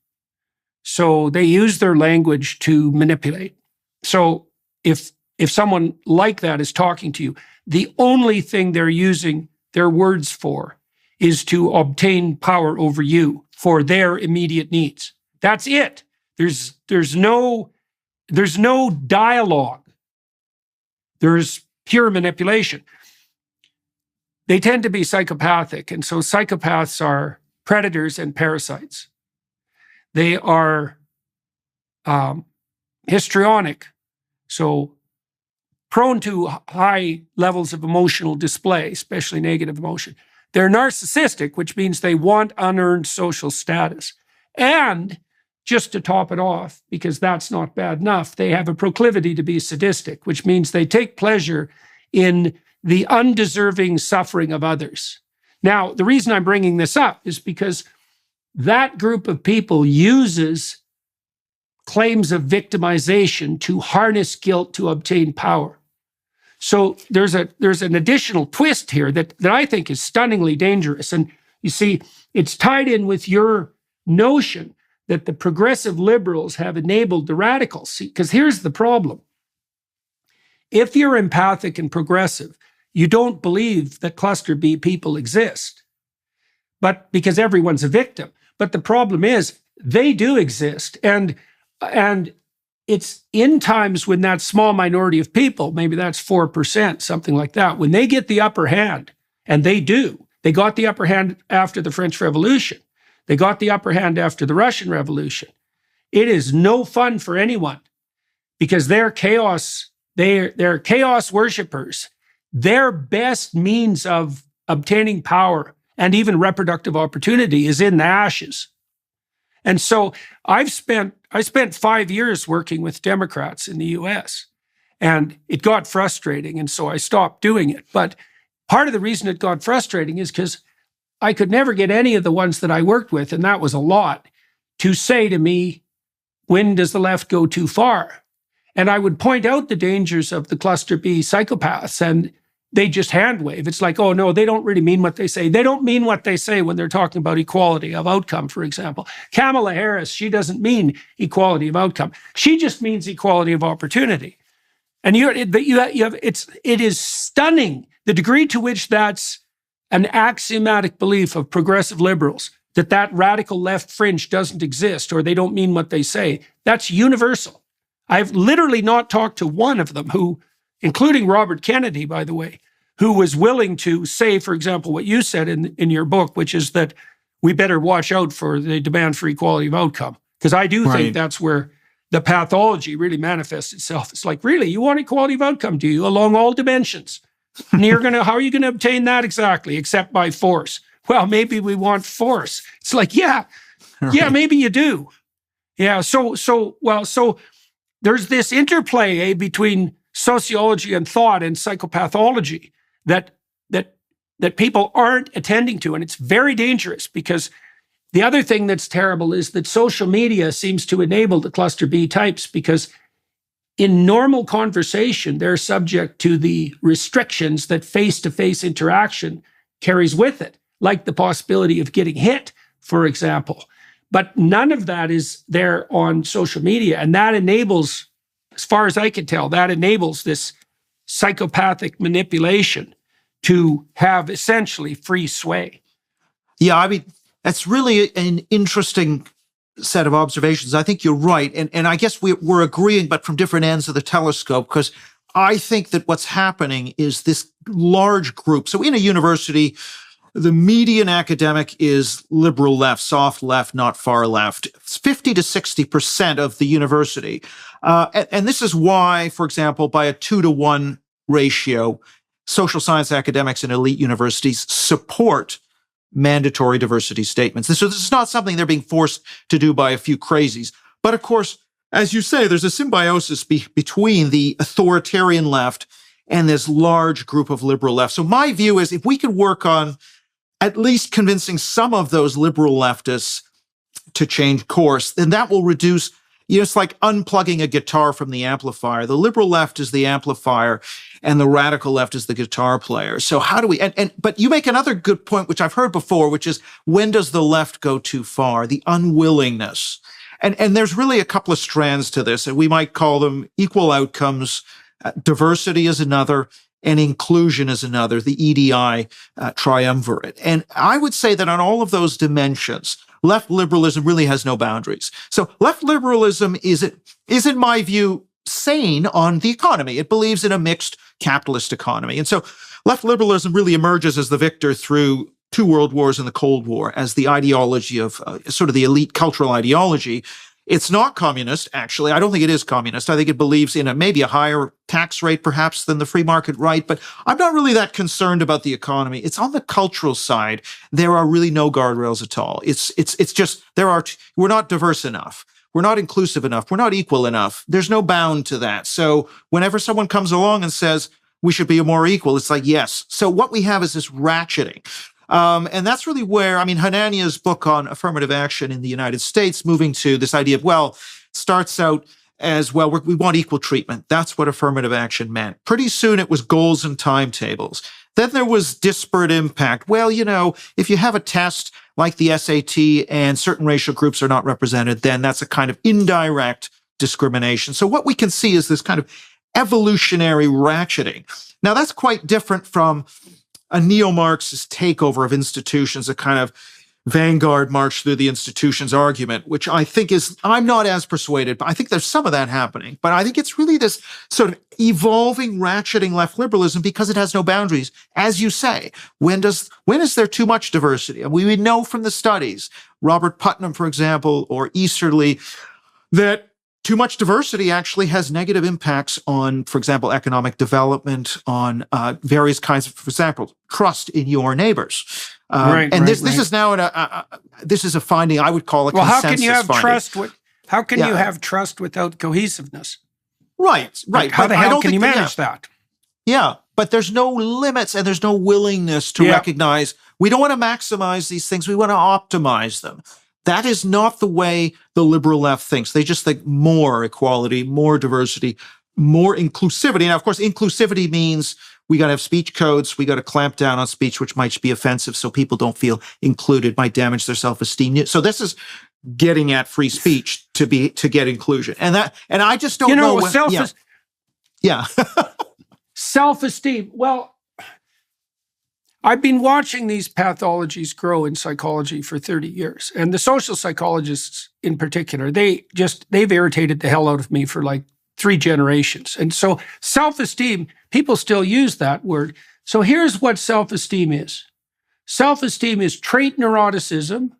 So they use their language to manipulate. So if someone like that is talking to you, the only thing they're using their words for is to obtain power over you for their immediate needs. That's it. There's no dialogue. There's pure manipulation. They tend to be psychopathic, and so psychopaths are predators and parasites. They are histrionic, so prone to high levels of emotional display, especially negative emotion. They're narcissistic, which means they want unearned social status. And just to top it off, because that's not bad enough, they have a proclivity to be sadistic, which means they take pleasure in the undeserving suffering of others. Now, the reason I'm bringing this up is because that group of people uses claims of victimization to harness guilt to obtain power. So there's an additional twist here that I think is stunningly dangerous. And you see, it's tied in with your notion that the progressive liberals have enabled the radicals. Because here's the problem. If you're empathic and progressive, you don't believe that cluster B people exist, but because everyone's a victim. But the problem is they do exist. And it's in times when that small minority of people, maybe that's 4%, something like that, when they get the upper hand, and they do, they got the upper hand after the French Revolution. They got the upper hand after the Russian Revolution. It is no fun for anyone because they're chaos. They're chaos worshipers. Their best means of obtaining power and even reproductive opportunity is in the ashes. And so I spent 5 years working with Democrats in the US, and it got frustrating, and so I stopped doing it. But part of the reason it got frustrating is because I could never get any of the ones that I worked with, and that was a lot, to say to me, when does the left go too far? And I would point out the dangers of the cluster B psychopaths, and they just hand wave. It's like, oh no, they don't really mean what they say. They don't mean what they say when they're talking about equality of outcome, for example. Kamala Harris, she doesn't mean equality of outcome. She just means equality of opportunity. And it is stunning the degree to which that's an axiomatic belief of progressive liberals, that radical left fringe doesn't exist or they don't mean what they say. That's universal. I've literally not talked to one of them who, including Robert Kennedy, by the way, who was willing to say, for example, what you said in your book, which is that we better watch out for the demand for equality of outcome. Because I do think that's where the pathology really manifests itself. It's like, really, you want equality of outcome, do you, along all dimensions? And how are you going to obtain that exactly, except by force? Well, maybe we want force. It's like, yeah, maybe you do. Yeah, so there's this interplay between sociology and thought and psychopathology that people aren't attending to, and it's very dangerous because the other thing that's terrible is that social media seems to enable the cluster B types because in normal conversation, they're subject to the restrictions that face-to-face interaction carries with it, like the possibility of getting hit, for example. But none of that is there on social media, and that enables, as far as I can tell, that enables this psychopathic manipulation to have essentially free sway. Yeah, I mean, that's really an interesting set of observations. I think you're right. And I guess we're agreeing, but from different ends of the telescope, because I think that what's happening is this large group. So in a university, the median academic is liberal left, soft left, not far left. It's 50 to 60% of the university. And this is why, for example, by a 2-to-1 ratio, social science academics in elite universities support mandatory diversity statements. So this is not something they're being forced to do by a few crazies. But of course, as you say, there's a symbiosis between the authoritarian left and this large group of liberal left. So my view is if we could work on at least convincing some of those liberal leftists to change course, then that will reduce, it's like unplugging a guitar from the amplifier. The liberal left is the amplifier and the radical left is the guitar player. So how do we, but you make another good point, which I've heard before, which is when does the left go too far? The unwillingness. And there's really a couple of strands to this, and we might call them equal outcomes. Diversity is another, and inclusion is another, the EDI triumvirate. And I would say that on all of those dimensions, left liberalism really has no boundaries. So left liberalism is, in my view, sane on the economy. It believes in a mixed capitalist economy. And so left liberalism really emerges as the victor through 2 world wars and the Cold War as the ideology of sort of the elite cultural ideology. It's not communist, actually. I don't think it is communist. I think it believes in maybe a higher tax rate, perhaps, than the free market right. But I'm not really that concerned about the economy. It's on the cultural side. There are really no guardrails at all. It's just, we're not diverse enough. We're not inclusive enough. We're not equal enough. There's no bound to that. So whenever someone comes along and says, we should be more equal, it's like, yes. So what we have is this ratcheting. And that's really where, Hananiah's book on affirmative action in the United States, moving to this idea of, starts out as, we want equal treatment. That's what affirmative action meant. Pretty soon it was goals and timetables. Then there was disparate impact. Well, if you have a test like the SAT and certain racial groups are not represented, then that's a kind of indirect discrimination. So what we can see is this kind of evolutionary ratcheting. Now, that's quite different from a neo-Marxist takeover of institutions, a kind of vanguard march through the institutions argument, which I think I'm not as persuaded, but I think there's some of that happening. But I think it's really this sort of evolving, ratcheting left liberalism because it has no boundaries. As you say, when is there too much diversity? And we know from the studies, Robert Putnam, for example, or Easterly, that too much diversity actually has negative impacts on, for example, economic development, on various kinds of, for example, trust in your neighbors. This is now this is a finding I would call a consensus how can you have finding. Trust? How can you have trust without cohesiveness? Right. How the hell can you manage that? Yeah, but there's no limits and there's no willingness to recognize we don't want to maximize these things. We want to optimize them. That is not the way the liberal left thinks. They just think more equality, more diversity, more inclusivity. Now, of course, inclusivity means we got to have speech codes. We got to clamp down on speech, which might be offensive, so people don't feel included, might damage their self-esteem. So this is getting at free speech to get inclusion, and I just don't know. Self-esteem. Well, I've been watching these pathologies grow in psychology for 30 years. And the social psychologists in particular, they've irritated the hell out of me for like 3 generations. And so self-esteem, people still use that word. So here's what self-esteem is. Self-esteem is trait neuroticism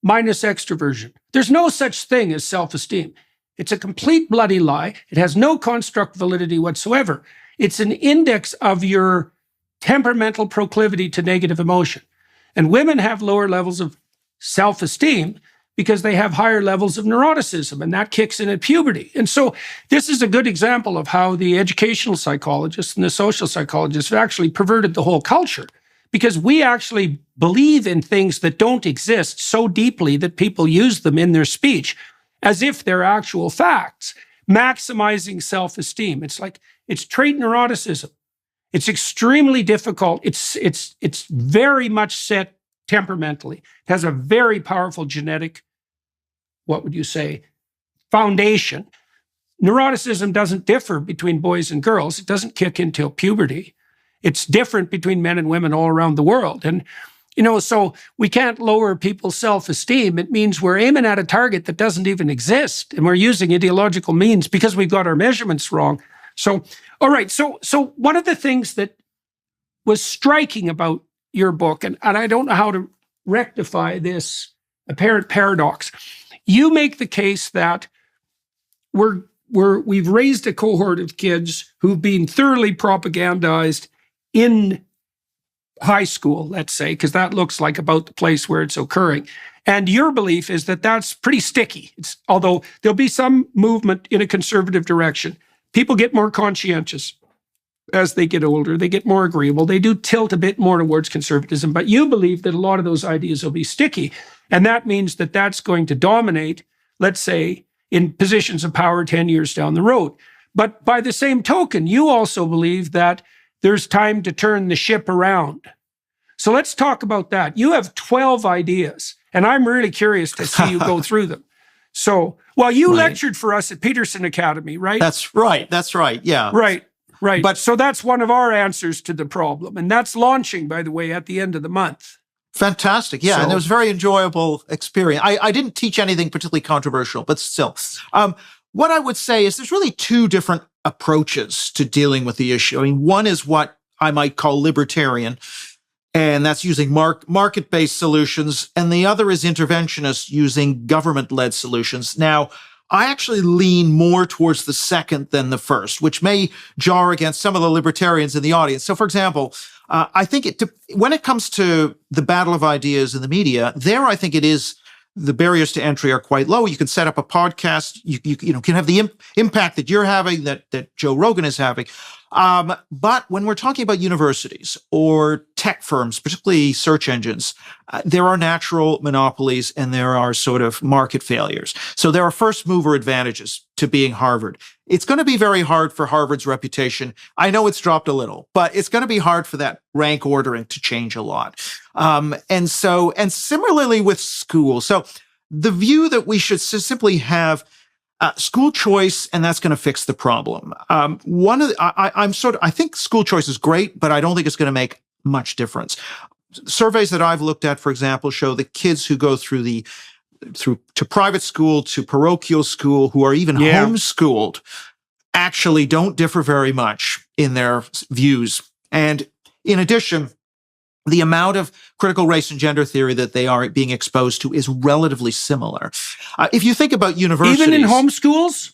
minus extroversion. There's no such thing as self-esteem. It's a complete bloody lie. It has no construct validity whatsoever. It's an index of your temperamental proclivity to negative emotion. And women have lower levels of self-esteem because they have higher levels of neuroticism, and that kicks in at puberty. And so this is a good example of how the educational psychologists and the social psychologists have actually perverted the whole culture, because we actually believe in things that don't exist so deeply that people use them in their speech as if they're actual facts, maximizing self-esteem. It's trait neuroticism. It's extremely difficult. It's very much set temperamentally. It has a very powerful genetic, what would you say, foundation. Neuroticism doesn't differ between boys and girls. It doesn't kick until puberty. It's different between men and women all around the world. And, so we can't lower people's self-esteem. It means we're aiming at a target that doesn't even exist. And we're using ideological means because we've got our measurements wrong. So, all right. So one of the things that was striking about your book, and I don't know how to rectify this apparent paradox, you make the case that we've raised a cohort of kids who've been thoroughly propagandized in high school, let's say, because that looks like about the place where it's occurring. And your belief is that that's pretty sticky. Although there'll be some movement in a conservative direction. People get more conscientious as they get older. They get more agreeable. They do tilt a bit more towards conservatism. But you believe that a lot of those ideas will be sticky. And that means that that's going to dominate, let's say, in positions of power 10 years down the road. But by the same token, you also believe that there's time to turn the ship around. So let's talk about that. You have 12 ideas, and I'm really curious to see you go through them. So, well, you Right. lectured for us at Peterson Academy, right? That's right. That's right. Yeah. Right. But- So that's one of our answers to the problem. And that's launching, by the way, at the end of the month. Fantastic. Yeah. So- And it was a very enjoyable experience. I didn't teach anything particularly controversial, but still. What I would say is there's really two different approaches to dealing with the issue. I mean, one is what I might call libertarian, and that's using market-based solutions. And the other is interventionist, using government-led solutions. Now, I actually lean more towards the second than the first, which may jar against some of the libertarians in the audience. So, for example, I think when it comes to the battle of ideas in the media, I think it is the barriers to entry are quite low. You can set up a podcast. You can have the impact that you're having, that Joe Rogan is having. But when we're talking about universities or tech firms, particularly search engines, there are natural monopolies and there are sort of market failures. So there are first mover advantages to being Harvard. It's going to be very hard for Harvard's reputation. I know it's dropped a little, but it's going to be hard for that rank ordering to change a lot. And similarly with school. So the view that we should simply have school choice, and that's going to fix the problem. I think school choice is great, but I don't think it's going to make much difference. Surveys that I've looked at, for example, show that kids who go through to private school, to parochial school, who are even homeschooled, actually don't differ very much in their views. And in addition, the amount of critical race and gender theory that they are being exposed to is relatively similar. If you think about universities, even in homeschools,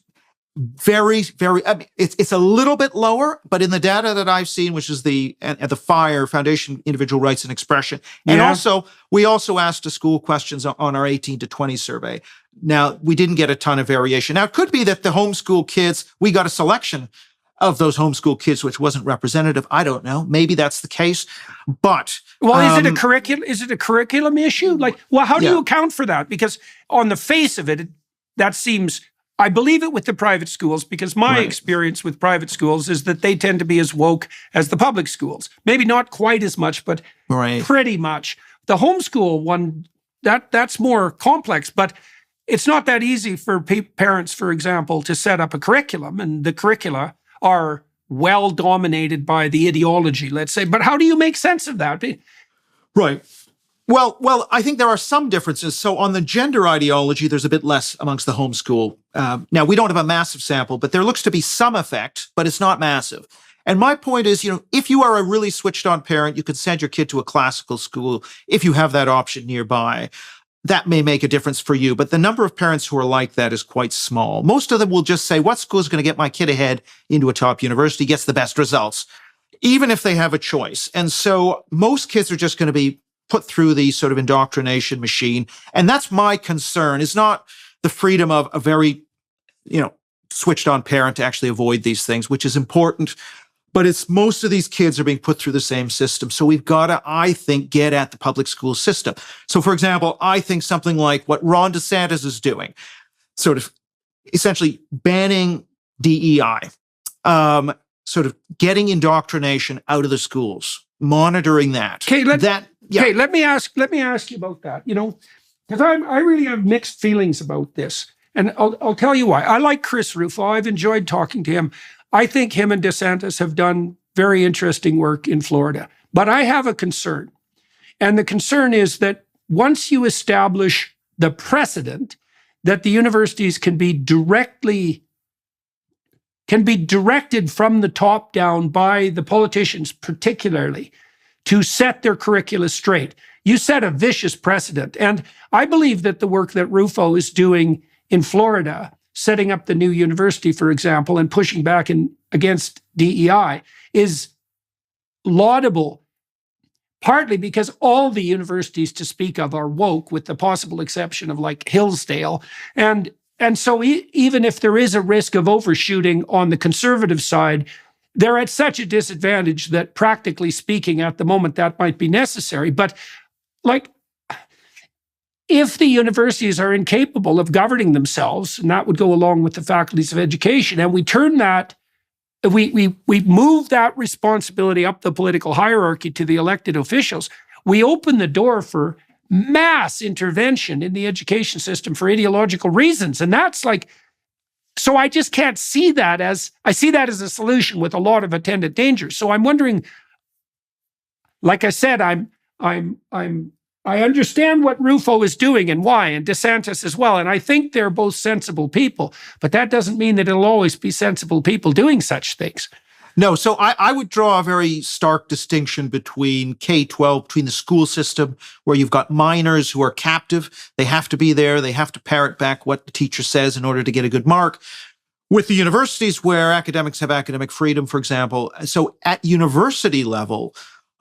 very, very. It's a little bit lower, but in the data that I've seen, which is the FIRE Foundation Individual Rights and Expression, and also we also asked a school questions on our 18 to 20 survey. Now we didn't get a ton of variation. Now it could be that the homeschool kids, we got a selection of those homeschool kids which wasn't representative. I don't know. Maybe that's the case, but is it a curriculum? Is it a curriculum issue? Like, well, how do you account for that? Because on the face of it, that seems. I believe it with the private schools because my experience with private schools is that they tend to be as woke as the public schools. Maybe not quite as much, but pretty much. The homeschool one, that's more complex, but it's not that easy for parents, for example, to set up a curriculum, and the curricula are well dominated by the ideology, let's say. But how do you make sense of that? Right. Well, I think there are some differences. So on the gender ideology, there's a bit less amongst the homeschool. Now, we don't have a massive sample, but there looks to be some effect, but it's not massive. And my point is, if you are a really switched on parent, you could send your kid to a classical school if you have that option nearby. That may make a difference for you, but the number of parents who are like that is quite small. Most of them will just say, what school is going to get my kid ahead into a top university, gets the best results, even if they have a choice. And so most kids are just going to be put through the sort of indoctrination machine. And that's my concern, is not the freedom of a very, switched on parent to actually avoid these things, which is important. But it's most of these kids are being put through the same system. So we've got to, I think, get at the public school system. So for example, I think something like what Ron DeSantis is doing, sort of essentially banning DEI, sort of getting indoctrination out of the schools, monitoring that. Okay, let me ask you about that. Because I really have mixed feelings about this. And I'll tell you why. I like Chris Rufo. I've enjoyed talking to him. I think him and DeSantis have done very interesting work in Florida. But I have a concern. And the concern is that once you establish the precedent that the universities can be directed from the top down by the politicians, particularly, to set their curricula straight, you set a vicious precedent. And I believe that the work that Rufo is doing in Florida, setting up the new university, for example, and pushing back against DEI, is laudable, partly because all the universities to speak of are woke, with the possible exception of like Hillsdale. And so even if there is a risk of overshooting on the conservative side, they're at such a disadvantage that practically speaking, at the moment, that might be necessary. But like, if the universities are incapable of governing themselves, and that would go along with the faculties of education, and we turn that, we move that responsibility up the political hierarchy to the elected officials, we open the door for mass intervention in the education system for ideological reasons. And that's like, so I just can't see that I see that as a solution with a lot of attendant dangers. So I'm wondering, like I said, I understand what Rufo is doing and why, and DeSantis as well. And I think they're both sensible people, but that doesn't mean that it'll always be sensible people doing such things. No, so I would draw a very stark distinction between K-12, between the school system, where you've got minors who are captive. They have to be there. They have to parrot back what the teacher says in order to get a good mark. With the universities, where academics have academic freedom, for example. So at university level,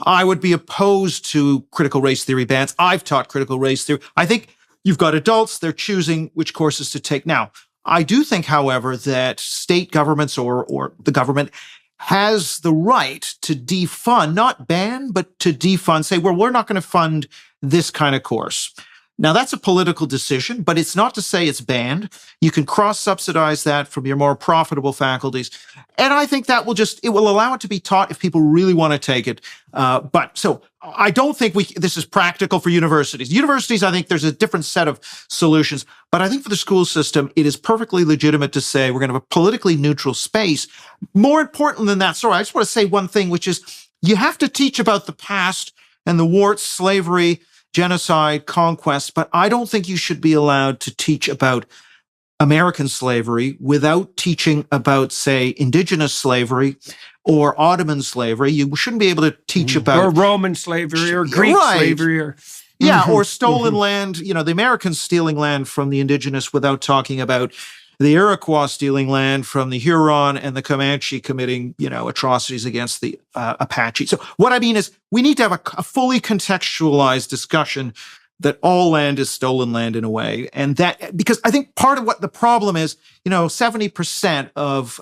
I would be opposed to critical race theory bans. I've taught critical race theory. I think you've got adults, they're choosing which courses to take. Now, I do think, however, that state governments or the government has the right to defund, not ban, but to defund, say, well, we're not going to fund this kind of course. Now, that's a political decision, but it's not to say it's banned. You can cross-subsidize that from your more profitable faculties. And I think that it will allow it to be taught if people really want to take it. So I don't think this is practical for universities. Universities, I think there's a different set of solutions. But I think for the school system, it is perfectly legitimate to say we're going to have a politically neutral space. More important than that, sorry, I just want to say one thing, which is you have to teach about the past and the warts, slavery, genocide, conquest, but I don't think you should be allowed to teach about American slavery without teaching about, say, indigenous slavery or Ottoman slavery. You shouldn't be able to teach about... Or Roman slavery or Greek slavery. Or stolen land, the Americans stealing land from the indigenous without talking about the Iroquois stealing land from the Huron and the Comanche committing, atrocities against the Apache. So what I mean is we need to have a fully contextualized discussion that all land is stolen land in a way. And that, because I think part of what the problem is, 70% of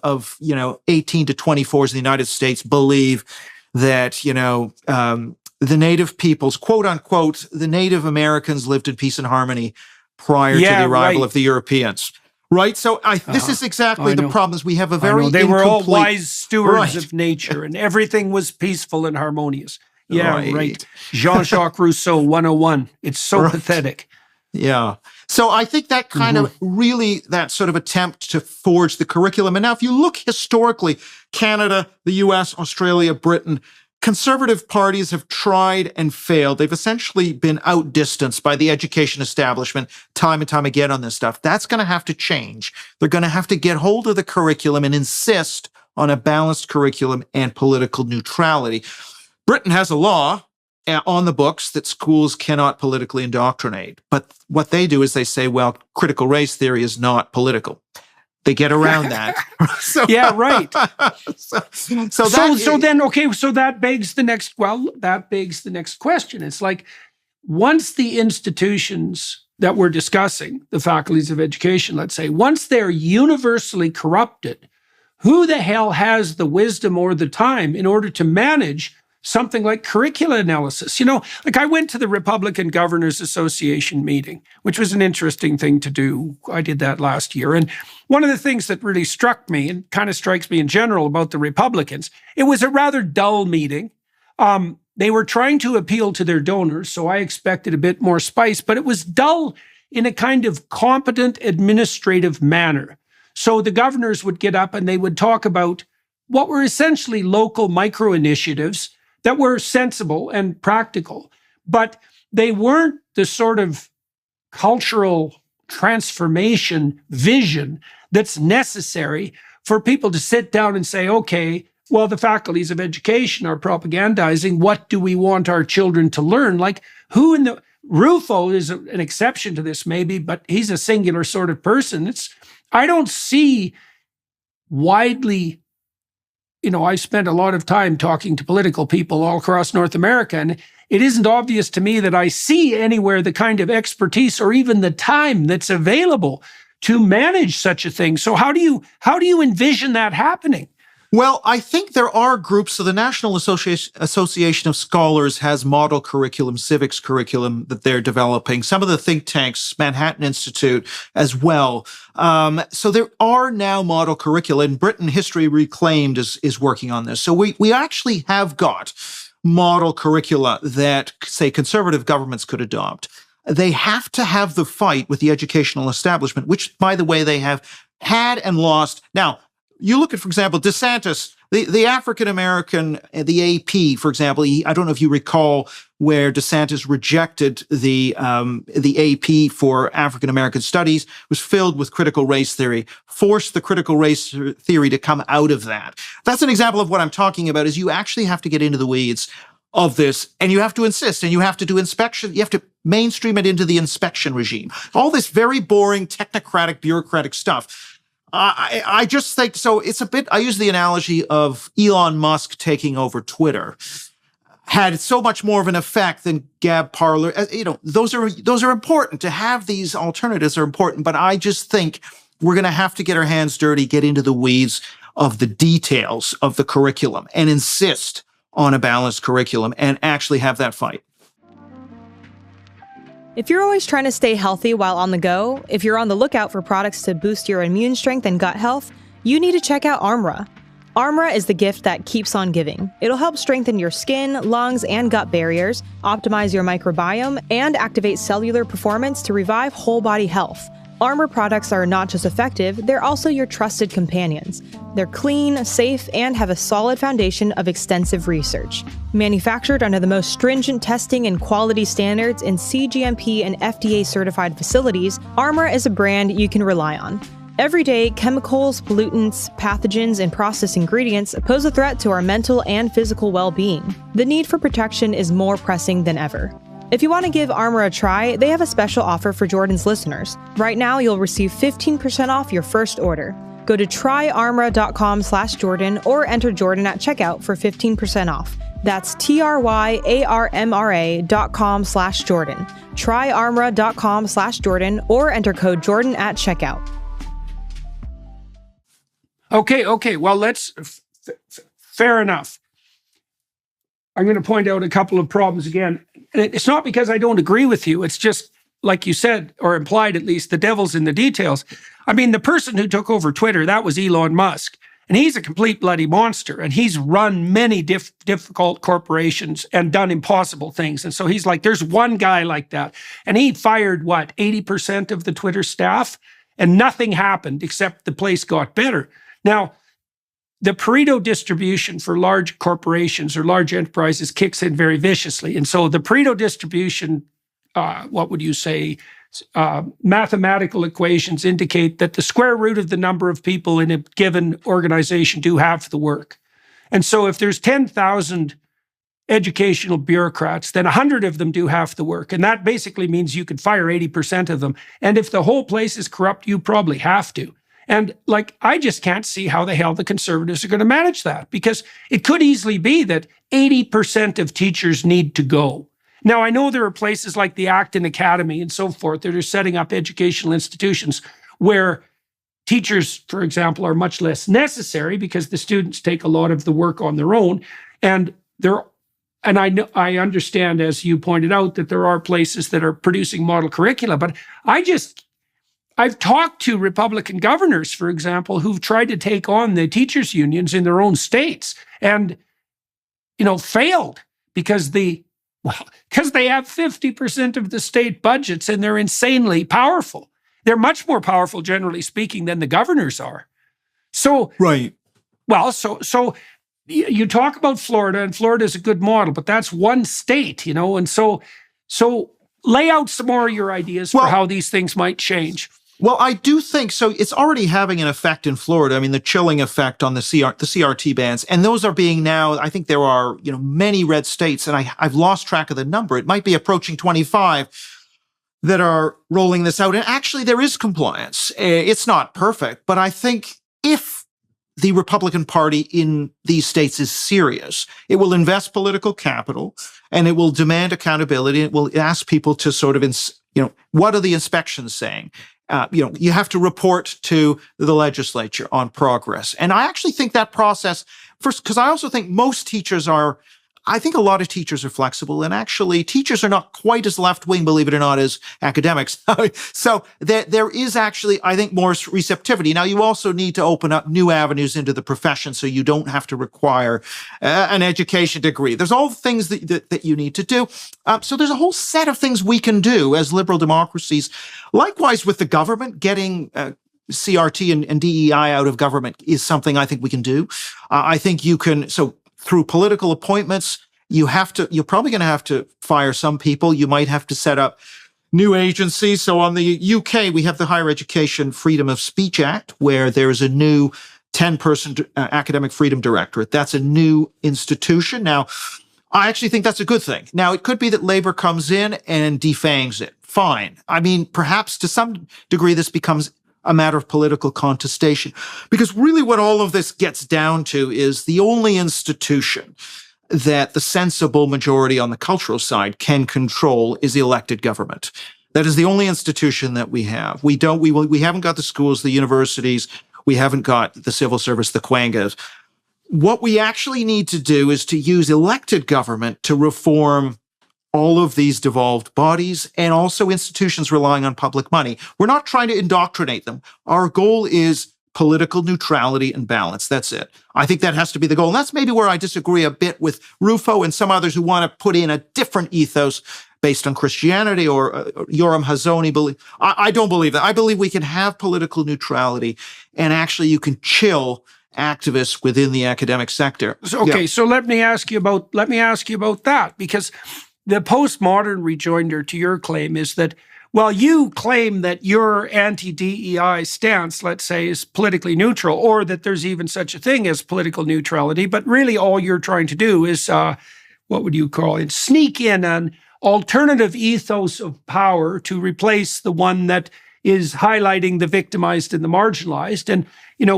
18 to 24s in the United States believe that, the native peoples, quote unquote, the Native Americans lived in peace and harmony prior to the arrival of the Europeans. Right. So this is exactly the problem is we have a very They were all wise stewards of nature and everything was peaceful and harmonious. Yeah, right. Jean-Jacques Rousseau 101. It's so pathetic. Yeah. So I think that kind of really, that sort of attempt to forge the curriculum. And now if you look historically, Canada, the US, Australia, Britain, conservative parties have tried and failed. They've essentially been outdistanced by the education establishment time and time again on this stuff. That's going to have to change. They're going to have to get hold of the curriculum and insist on a balanced curriculum and political neutrality. Britain has a law on the books that schools cannot politically indoctrinate. But what they do is they say, well, critical race theory is not political. They get around that. Yeah, right. So that begs the next question. It's like, once the institutions that we're discussing, the faculties of education, let's say, once they're universally corrupted, who the hell has the wisdom or the time in order to manage something like curricula analysis? Like I went to the Republican Governors Association meeting, which was an interesting thing to do. I did that last year. And one of the things that really struck me and kind of strikes me in general about the Republicans, it was a rather dull meeting. They were trying to appeal to their donors, so I expected a bit more spice, but it was dull in a kind of competent administrative manner. So the governors would get up and they would talk about what were essentially local micro initiatives that were sensible and practical, but they weren't the sort of cultural transformation vision that's necessary for people to sit down and say, okay, well, the faculties of education are propagandizing. What do we want our children to learn? Like Rufo is an exception to this maybe, but he's a singular sort of person. I don't see widely, I spent a lot of time talking to political people all across North America, and it isn't obvious to me that I see anywhere the kind of expertise or even the time that's available to manage such a thing. So how do you envision that happening? Well, I think there are groups. So the National Association of Scholars has model curriculum, civics curriculum that they're developing. Some of the think tanks, Manhattan Institute as well. So there are now model curricula. In Britain, History Reclaimed is working on this. So we actually have got model curricula that, say, conservative governments could adopt. They have to have the fight with the educational establishment, which, by the way, they have had and lost. Now, you look at, for example, DeSantis, the African-American, the AP, for example, I don't know if you recall where DeSantis rejected the AP for African-American studies, was filled with critical race theory, forced the critical race theory to come out of that. That's an example of what I'm talking about, is you actually have to get into the weeds of this, and you have to insist, and you have to do inspection. You have to mainstream it into the inspection regime. All this very boring, technocratic, bureaucratic stuff. I just think, so it's a bit, I use the analogy of Elon Musk taking over Twitter. Had so much more of an effect than Gab Parler. Those are important. To have these alternatives are important, but I just think we're going to have to get our hands dirty, get into the weeds of the details of the curriculum, and insist on a balanced curriculum and actually have that fight. If you're always trying to stay healthy while on the go, if you're on the lookout for products to boost your immune strength and gut health, you need to check out Armra. Armra is the gift that keeps on giving. It'll help strengthen your skin, lungs, and gut barriers, optimize your microbiome, and activate cellular performance to revive whole body health. Armra products are not just effective, they're also your trusted companions. They're clean, safe, and have a solid foundation of extensive research. Manufactured under the most stringent testing and quality standards in CGMP and FDA-certified facilities, Armra is a brand you can rely on. Every day, chemicals, pollutants, pathogens, and processed ingredients pose a threat to our mental and physical well-being. The need for protection is more pressing than ever. If you want to give Armra a try, they have a special offer for Jordan's listeners. Right now, you'll receive 15% off your first order. Go to tryarmra.com/Jordan or enter Jordan at checkout for 15% off. That's tryarmra.com/Jordan. Tryarmra.com/Jordan or enter code Jordan at checkout. Okay. Well, let's, fair enough. I'm going to point out a couple of problems again. And it's not because I don't agree with you. It's just, like you said, or implied at least, the devil's in the details. I mean, the person who took over Twitter, that was Elon Musk. And he's a complete bloody monster. And he's run many difficult corporations and done impossible things. And so he's like, there's one guy like that. And he fired, 80% of the Twitter staff? And nothing happened except the place got better. Now, the Pareto distribution for large corporations or large enterprises kicks in very viciously. And so the Pareto distribution, mathematical equations indicate that the square root of the number of people in a given organization do half the work. And so if there's 10,000 educational bureaucrats, then 100 of them do half the work. And that basically means you could fire 80% of them. And if the whole place is corrupt, you probably have to. And I just can't see how the hell the conservatives are going to manage that, because it could easily be that 80% of teachers need to go. Now, I know there are places like the Acton Academy and so forth that are setting up educational institutions where teachers, for example, are much less necessary because the students take a lot of the work on their own. And I understand, as you pointed out, that there are places that are producing model curricula, but I've talked to Republican governors, for example, who've tried to take on the teachers' unions in their own states and, failed because they have 50% of the state budgets and they're insanely powerful. They're much more powerful, generally speaking, than the governors are. So, right. Well, so you talk about Florida, and Florida is a good model, but that's one state, and so lay out some more of your ideas for how these things might change. Well, I do think so. It's already having an effect in Florida. I mean, the chilling effect on the CRT bans, and those are being now. I think there are many red states, and I've lost track of the number. It might be approaching 25 that are rolling this out. And actually, there is compliance. It's not perfect, but I think if the Republican Party in these states is serious, it will invest political capital and it will demand accountability. It will ask people to sort of, what are the inspections saying? You have to report to the legislature on progress. And I actually think that process, first, because I also think most teachers are I think a lot of teachers are flexible, and actually teachers are not quite as left-wing, believe it or not, as academics. So there is actually, I think, more receptivity. Now, you also need to open up new avenues into the profession so you don't have to require an education degree. There's all things that you need to do. So there's a whole set of things we can do as liberal democracies. Likewise with the government, getting CRT and DEI out of government is something I think we can do. I think you can, so through political appointments, you're probably going to have to fire some people. You might have to set up new agencies. So on the UK, we have the Higher Education Freedom of Speech Act, where there's a new 10-person academic freedom directorate. That's a new institution. Now, I actually think that's a good thing. Now, it could be that Labour comes in and defangs it. Fine. I mean, perhaps to some degree, this becomes a matter of political contestation. Because really what all of this gets down to is the only institution that the sensible majority on the cultural side can control is the elected government. That is the only institution that we have. We haven't got the schools, the universities, we haven't got the civil service, the quangas. What we actually need to do is to use elected government to reform all of these devolved bodies and also institutions relying on public money. We're not trying to indoctrinate them. Our goal is political neutrality and balance. That's it. I think that has to be the goal. And that's maybe where I disagree a bit with Rufo and some others who want to put in a different ethos based on Christianity or Yoram Hazony belief. I don't believe that. I believe we can have political neutrality and actually you can chill activists within the academic sector. So let me ask you about that, because the postmodern rejoinder to your claim is that, well, you claim that your anti-DEI stance, let's say, is politically neutral, or that there's even such a thing as political neutrality, but really all you're trying to do is, what would you call it, sneak in an alternative ethos of power to replace the one that is highlighting the victimized and the marginalized, and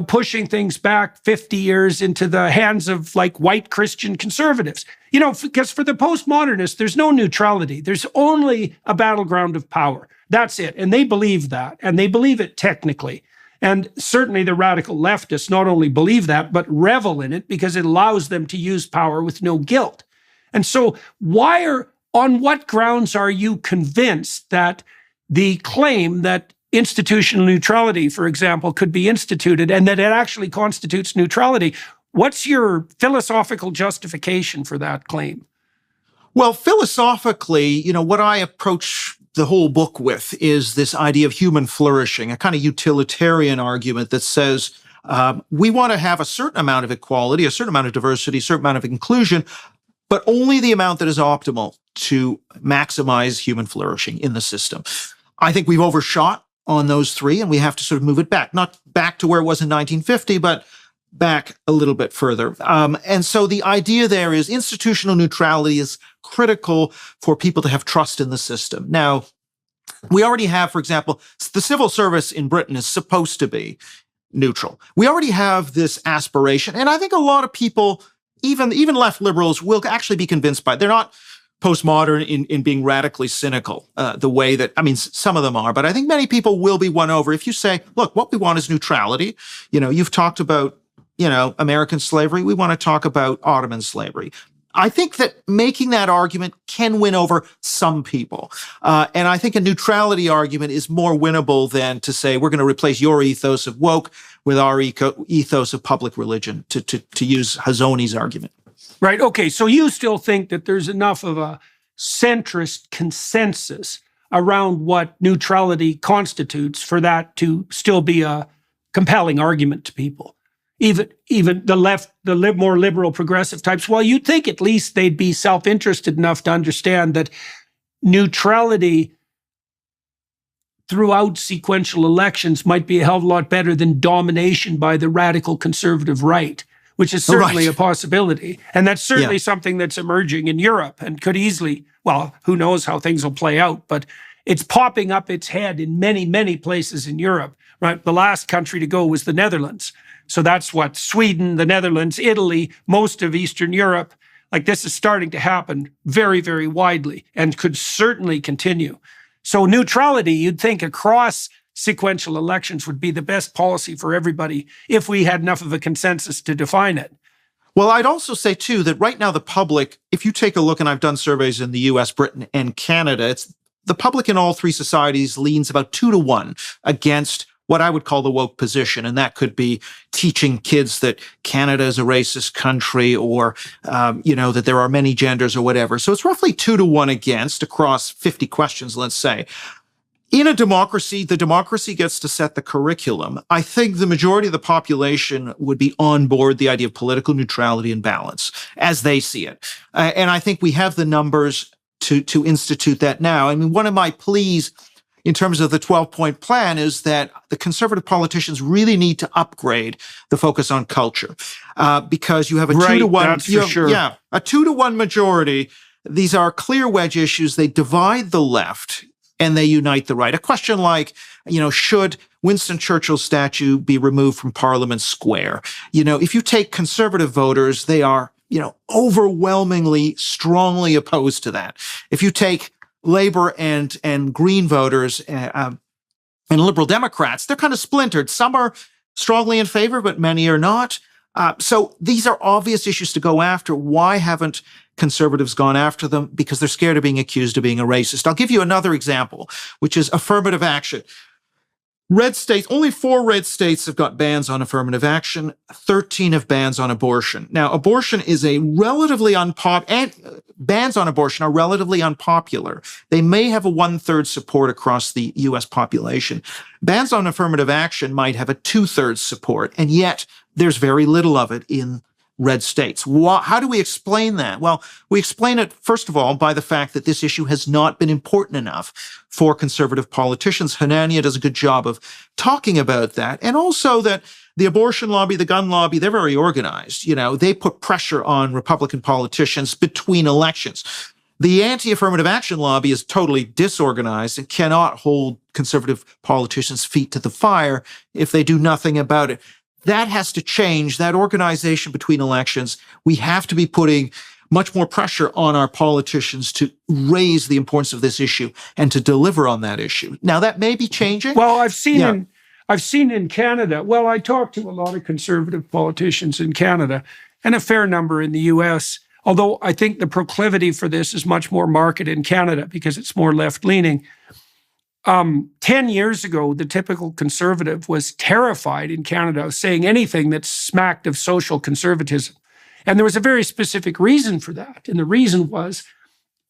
pushing things back 50 years into the hands of like white Christian conservatives. Because for the postmodernists, there's no neutrality. There's only a battleground of power. That's it. And they believe that, and they believe it technically. And certainly the radical leftists not only believe that, but revel in it because it allows them to use power with no guilt. And so on what grounds are you convinced that the claim that institutional neutrality, for example, could be instituted and that it actually constitutes neutrality? What's your philosophical justification for that claim? Well, philosophically, what I approach the whole book with is this idea of human flourishing, a kind of utilitarian argument that says we want to have a certain amount of equality, a certain amount of diversity, a certain amount of inclusion, but only the amount that is optimal to maximize human flourishing in the system. I think we've overshot on those three, and we have to sort of move it back, not back to where it was in 1950, but back a little bit further. And so the idea there is institutional neutrality is critical for people to have trust in the system. Now, we already have, for example, the civil service in Britain is supposed to be neutral. We already have this aspiration, and I think a lot of people, even left liberals, will actually be convinced by it. They're not postmodern in being radically cynical, the way that, some of them are, but I think many people will be won over if you say, look, what we want is neutrality. You've talked about, American slavery. We want to talk about Ottoman slavery. I think that making that argument can win over some people. And I think a neutrality argument is more winnable than to say, we're going to replace your ethos of woke with our ethos of public religion, to use Hazony's argument. Right. Okay. So you still think that there's enough of a centrist consensus around what neutrality constitutes for that to still be a compelling argument to people, even the more liberal progressive types. Well, you'd think at least they'd be self-interested enough to understand that neutrality throughout sequential elections might be a hell of a lot better than domination by the radical conservative right, which is certainly a possibility. And that's certainly something that's emerging in Europe and could easily, well, who knows how things will play out, but it's popping up its head in many, many places in Europe, right? The last country to go was the Netherlands. So that's what Sweden, the Netherlands, Italy, most of Eastern Europe, like this is starting to happen very, very widely and could certainly continue. So neutrality, you'd think across sequential elections would be the best policy for everybody if we had enough of a consensus to define it. Well, I'd also say, too, that right now the public, if you take a look, and I've done surveys in the US, Britain, and Canada, the public in all three societies leans about 2-1 against what I would call the woke position. And that could be teaching kids that Canada is a racist country, or, that there are many genders or whatever. So it's roughly 2-1 against across 50 questions, let's say. In a democracy, the democracy gets to set the curriculum. I think the majority of the population would be on board the idea of political neutrality and balance as they see it. And I think we have the numbers to institute that now. I mean, one of my pleas in terms of the 12-point plan is that the conservative politicians really need to upgrade the focus on culture, because you have a 2-1. That's for sure. Yeah, a 2-1 majority. These are clear wedge issues. They divide the left and they unite the right. A question like, should Winston Churchill's statue be removed from Parliament Square? If you take conservative voters, they are, overwhelmingly strongly opposed to that. If you take Labor and Green voters and Liberal Democrats, they're kind of splintered. Some are strongly in favor, but many are not. So these are obvious issues to go after. Why haven't conservatives gone after them? Because they're scared of being accused of being a racist. I'll give you another example, which is affirmative action. Red states, only 4 red states have got bans on affirmative action. 13 have bans on abortion. Now, abortion is a relatively bans on abortion are relatively unpopular. They may have a 1/3 support across the U.S. population. Bans on affirmative action might have a 2/3 support, and yet there's very little of it in red states. How do we explain that? Well, we explain it, first of all, by the fact that this issue has not been important enough for conservative politicians. Hanania does a good job of talking about that. And also that the abortion lobby, the gun lobby, they're very organized. They put pressure on Republican politicians between elections. The anti-affirmative action lobby is totally disorganized and cannot hold conservative politicians' feet to the fire if they do nothing about it. That has to change, that organization between elections. We have to be putting much more pressure on our politicians to raise the importance of this issue and to deliver on that issue. Now, that may be changing. Well, I've seen in Canada, I talked to a lot of conservative politicians in Canada and a fair number in the US, although I think the proclivity for this is much more marked in Canada because it's more left-leaning. 10 years ago, the typical conservative was terrified in Canada of saying anything that smacked of social conservatism. And there was a very specific reason for that. And the reason was,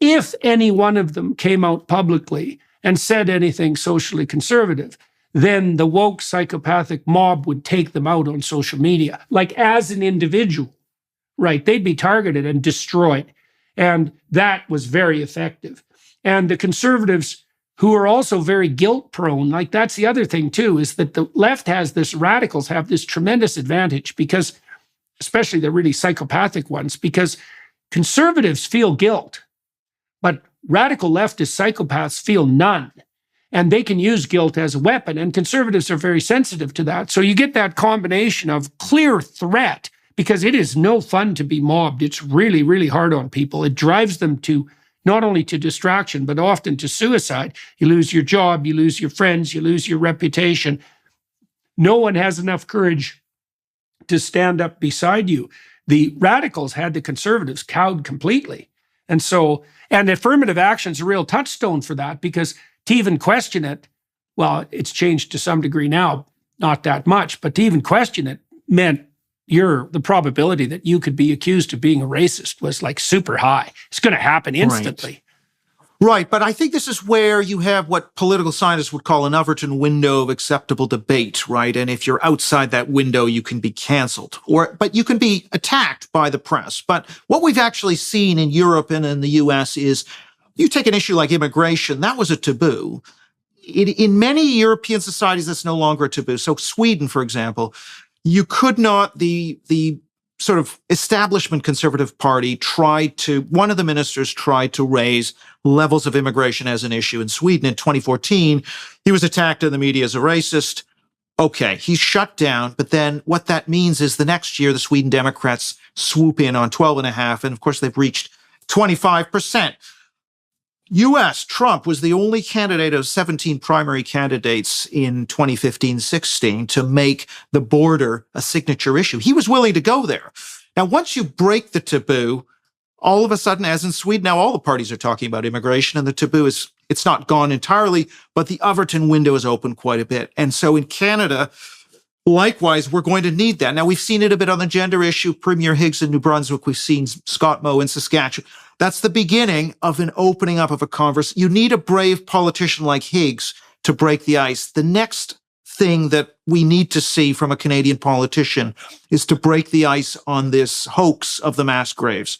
if any one of them came out publicly and said anything socially conservative, then the woke psychopathic mob would take them out on social media, like as an individual, right? They'd be targeted and destroyed. And that was very effective. And the conservatives, who are also very guilt prone, like that's the other thing too, is that the left radicals have this tremendous advantage because, especially the really psychopathic ones, because conservatives feel guilt, but radical leftist psychopaths feel none. And they can use guilt as a weapon, and conservatives are very sensitive to that. So you get that combination of clear threat, because it is no fun to be mobbed. It's really, really hard on people. It drives them to not only to distraction, but often to suicide. You lose your job, you lose your friends, you lose your reputation. No one has enough courage to stand up beside you. The radicals had the conservatives cowed completely. And affirmative action is a real touchstone for that, because to even question it, well, it's changed to some degree now, not that much, but to even question it meant the probability that you could be accused of being a racist was like super high. It's going to happen instantly. Right. But I think this is where you have what political scientists would call an Overton window of acceptable debate, right? And if you're outside that window, you can be canceled, but you can be attacked by the press. But what we've actually seen in Europe and in the US is, you take an issue like immigration, that was a taboo. In many European societies, that's no longer a taboo. So Sweden, for example, you could not, the sort of establishment conservative party one of the ministers tried to raise levels of immigration as an issue in Sweden in 2014. He was attacked in the media as a racist. Okay, he's shut down. But then what that means is the next year, the Sweden Democrats swoop in on 12.5%. And of course, they've reached 25%. U.S., Trump was the only candidate of 17 primary candidates in 2015-16 to make the border a signature issue. He was willing to go there. Now, once you break the taboo, all of a sudden, as in Sweden, now all the parties are talking about immigration, and the taboo it's not gone entirely, but the Overton window is open quite a bit. And so in Canada, likewise, we're going to need that. Now, we've seen it a bit on the gender issue. Premier Higgs in New Brunswick. We've seen Scott Moe in Saskatchewan. That's the beginning of an opening up of a conversation. You need a brave politician like Higgs to break the ice. The next thing that we need to see from a Canadian politician is to break the ice on this hoax of the mass graves.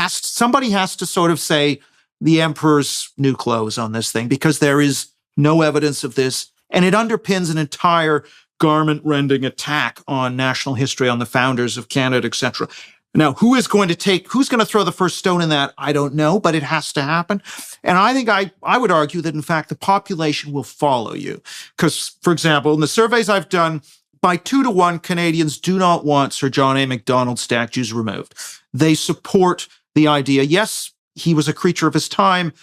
Somebody has to sort of say the emperor's new clothes on this thing, because there is no evidence of this. And it underpins an entire garment-rending attack on national history, on the founders of Canada, etc. Now, who's going to throw the first stone in that? I don't know, but it has to happen. And I think I would argue that, in fact, the population will follow you. Because, for example, in the surveys I've done, by 2-1, Canadians do not want Sir John A. Macdonald statues removed. They support the idea, yes, he was a creature of his time.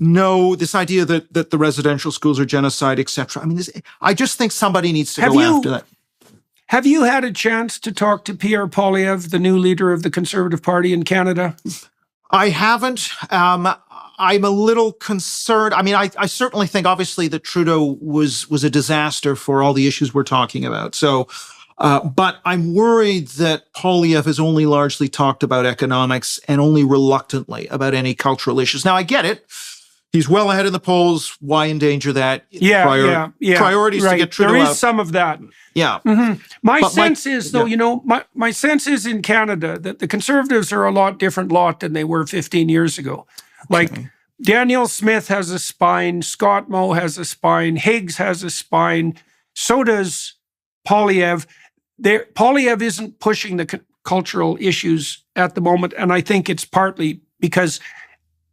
No, this idea that the residential schools are genocide, etc. I mean, I just think somebody needs to go after that. Have you had a chance to talk to Pierre Poilievre, the new leader of the Conservative Party in Canada? I haven't. I'm a little concerned. I mean, I certainly think, obviously, that Trudeau was a disaster for all the issues we're talking about. So, but I'm worried that Poilievre has only largely talked about economics and only reluctantly about any cultural issues. Now, I get it. He's well ahead in the polls. Why endanger that? Priorities to get Trudeau out. There is some of that. Yeah. Mm-hmm. My sense is, my sense is in Canada that the Conservatives are a lot different lot than they were 15 years ago. Like, Danielle Smith has a spine, Scott Moe has a spine, Higgs has a spine, so does Poilievre. Poilievre isn't pushing the cultural issues at the moment, and I think it's partly because,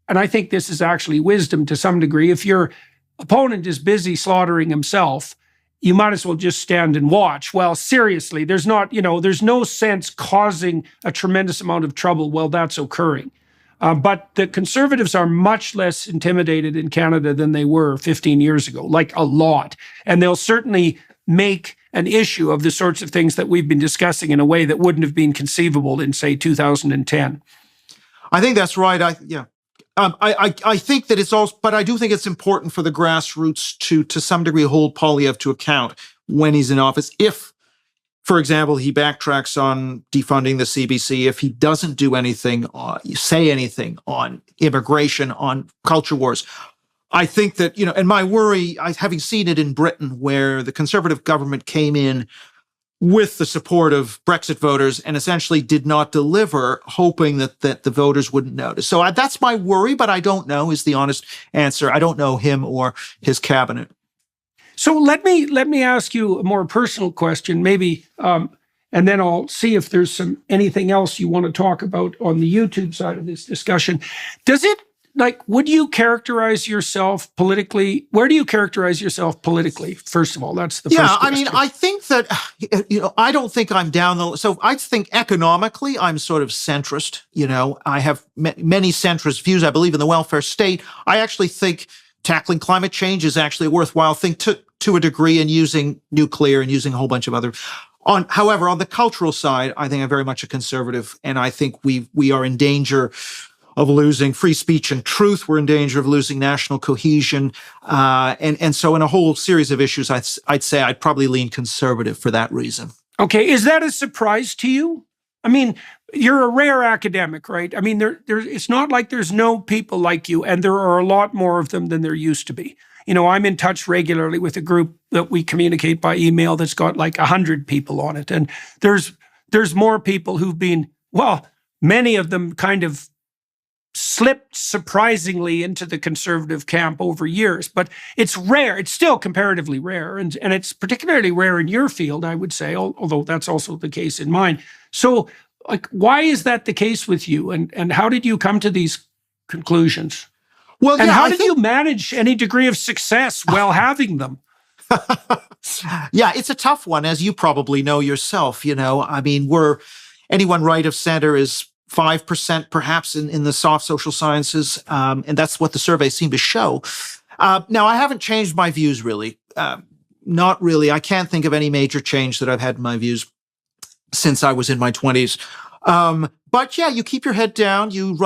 and I think this is actually wisdom to some degree, if your opponent is busy slaughtering himself, you might as well just stand and watch. Well, seriously, there's no sense causing a tremendous amount of trouble while that's occurring. But the Conservatives are much less intimidated in Canada than they were 15 years ago, like a lot. And they'll certainly make an issue of the sorts of things that we've been discussing in a way that wouldn't have been conceivable in, say, 2010. I think that's right. I think that it's also, but I do think it's important for the grassroots to some degree hold Poilievre to account when he's in office. If, for example, he backtracks on defunding the CBC, if he doesn't do anything, say anything on immigration, on culture wars, I think that, and my worry, having seen it in Britain, where the Conservative government came in with the support of Brexit voters and essentially did not deliver, hoping that the voters wouldn't notice. So that's my worry, but I don't know is the honest answer. I don't know him or his cabinet. So let me ask you a more personal question, maybe, and then I'll see if there's anything else you want to talk about on the YouTube side of this discussion. Would you characterize yourself politically? Where do you characterize yourself politically? First of all, that's the first question. I mean, I think that, I don't think I'm so I think economically, I'm sort of centrist. I have many centrist views. I believe in the welfare state. I actually think tackling climate change is actually a worthwhile thing to a degree, and using nuclear and using a whole bunch of other. However, on the cultural side, I think I'm very much a conservative, and I think we are in danger of losing free speech and truth. We're in danger of losing national cohesion. And so in a whole series of issues, I'd say I'd probably lean conservative for that reason. Okay. Is that a surprise to you? I mean, you're a rare academic, right? I mean, it's not like there's no people like you, and there are a lot more of them than there used to be. I'm in touch regularly with a group that we communicate by email that's got like 100 people on it. And there's more people who've been, many of them kind of slipped surprisingly into the conservative camp over years, but it's rare. It's still comparatively rare, and it's particularly rare in your field, I would say, although that's also the case in mine. So, why is that the case with you, and how did you come to these conclusions? Well, and how did you manage any degree of success while having them? Yeah, it's a tough one, as you probably know yourself. I mean, anyone right of center is 5% perhaps in the soft social sciences, and that's what the surveys seem to show. Now, I haven't changed my views, really. Not really. I can't think of any major change that I've had in my views since I was in my 20s. But yeah, you keep your head down. You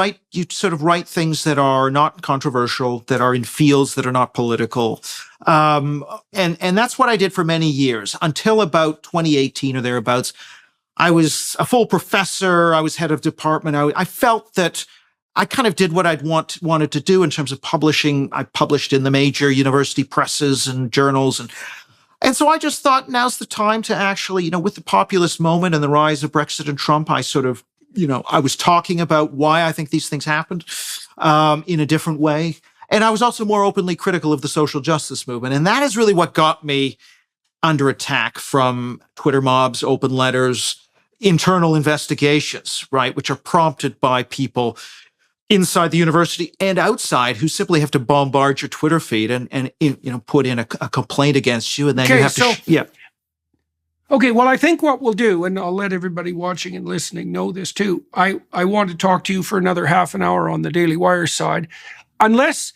sort of write things that are not controversial, that are in fields that are not political. And that's what I did for many years until about 2018 or thereabouts. I was a full professor. I was head of department. I felt that I kind of did what I'd wanted to do in terms of publishing. I published in the major university presses and journals. And so I just thought now's the time to actually, with the populist moment and the rise of Brexit and Trump, I sort of, I was talking about why I think these things happened in a different way. And I was also more openly critical of the social justice movement. And that is really what got me under attack from Twitter mobs, open letters, internal investigations, right, which are prompted by people inside the university and outside who simply have to bombard your Twitter feed and put in a complaint against you, and then you have to Okay, well, I think what we'll do, and I'll let everybody watching and listening know this too, I want to talk to you for another half an hour on the Daily Wire side. Let's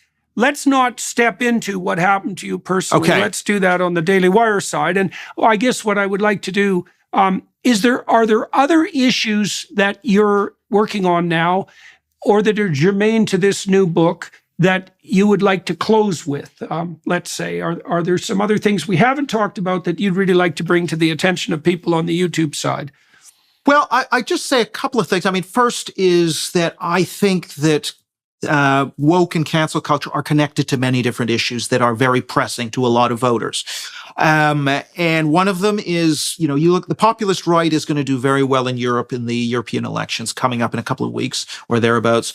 not step into what happened to you personally. Okay. Let's do that on the Daily Wire side. And I guess what I would like to do, are there other issues that you're working on now or that are germane to this new book that you would like to close with? Let's say, are there some other things we haven't talked about that you'd really like to bring to the attention of people on the YouTube side? Well, I just say a couple of things. I mean, first is that I think that woke and cancel culture are connected to many different issues that are very pressing to a lot of voters. And one of them is, you look, the populist right is going to do very well in Europe in the European elections coming up in a couple of weeks or thereabouts.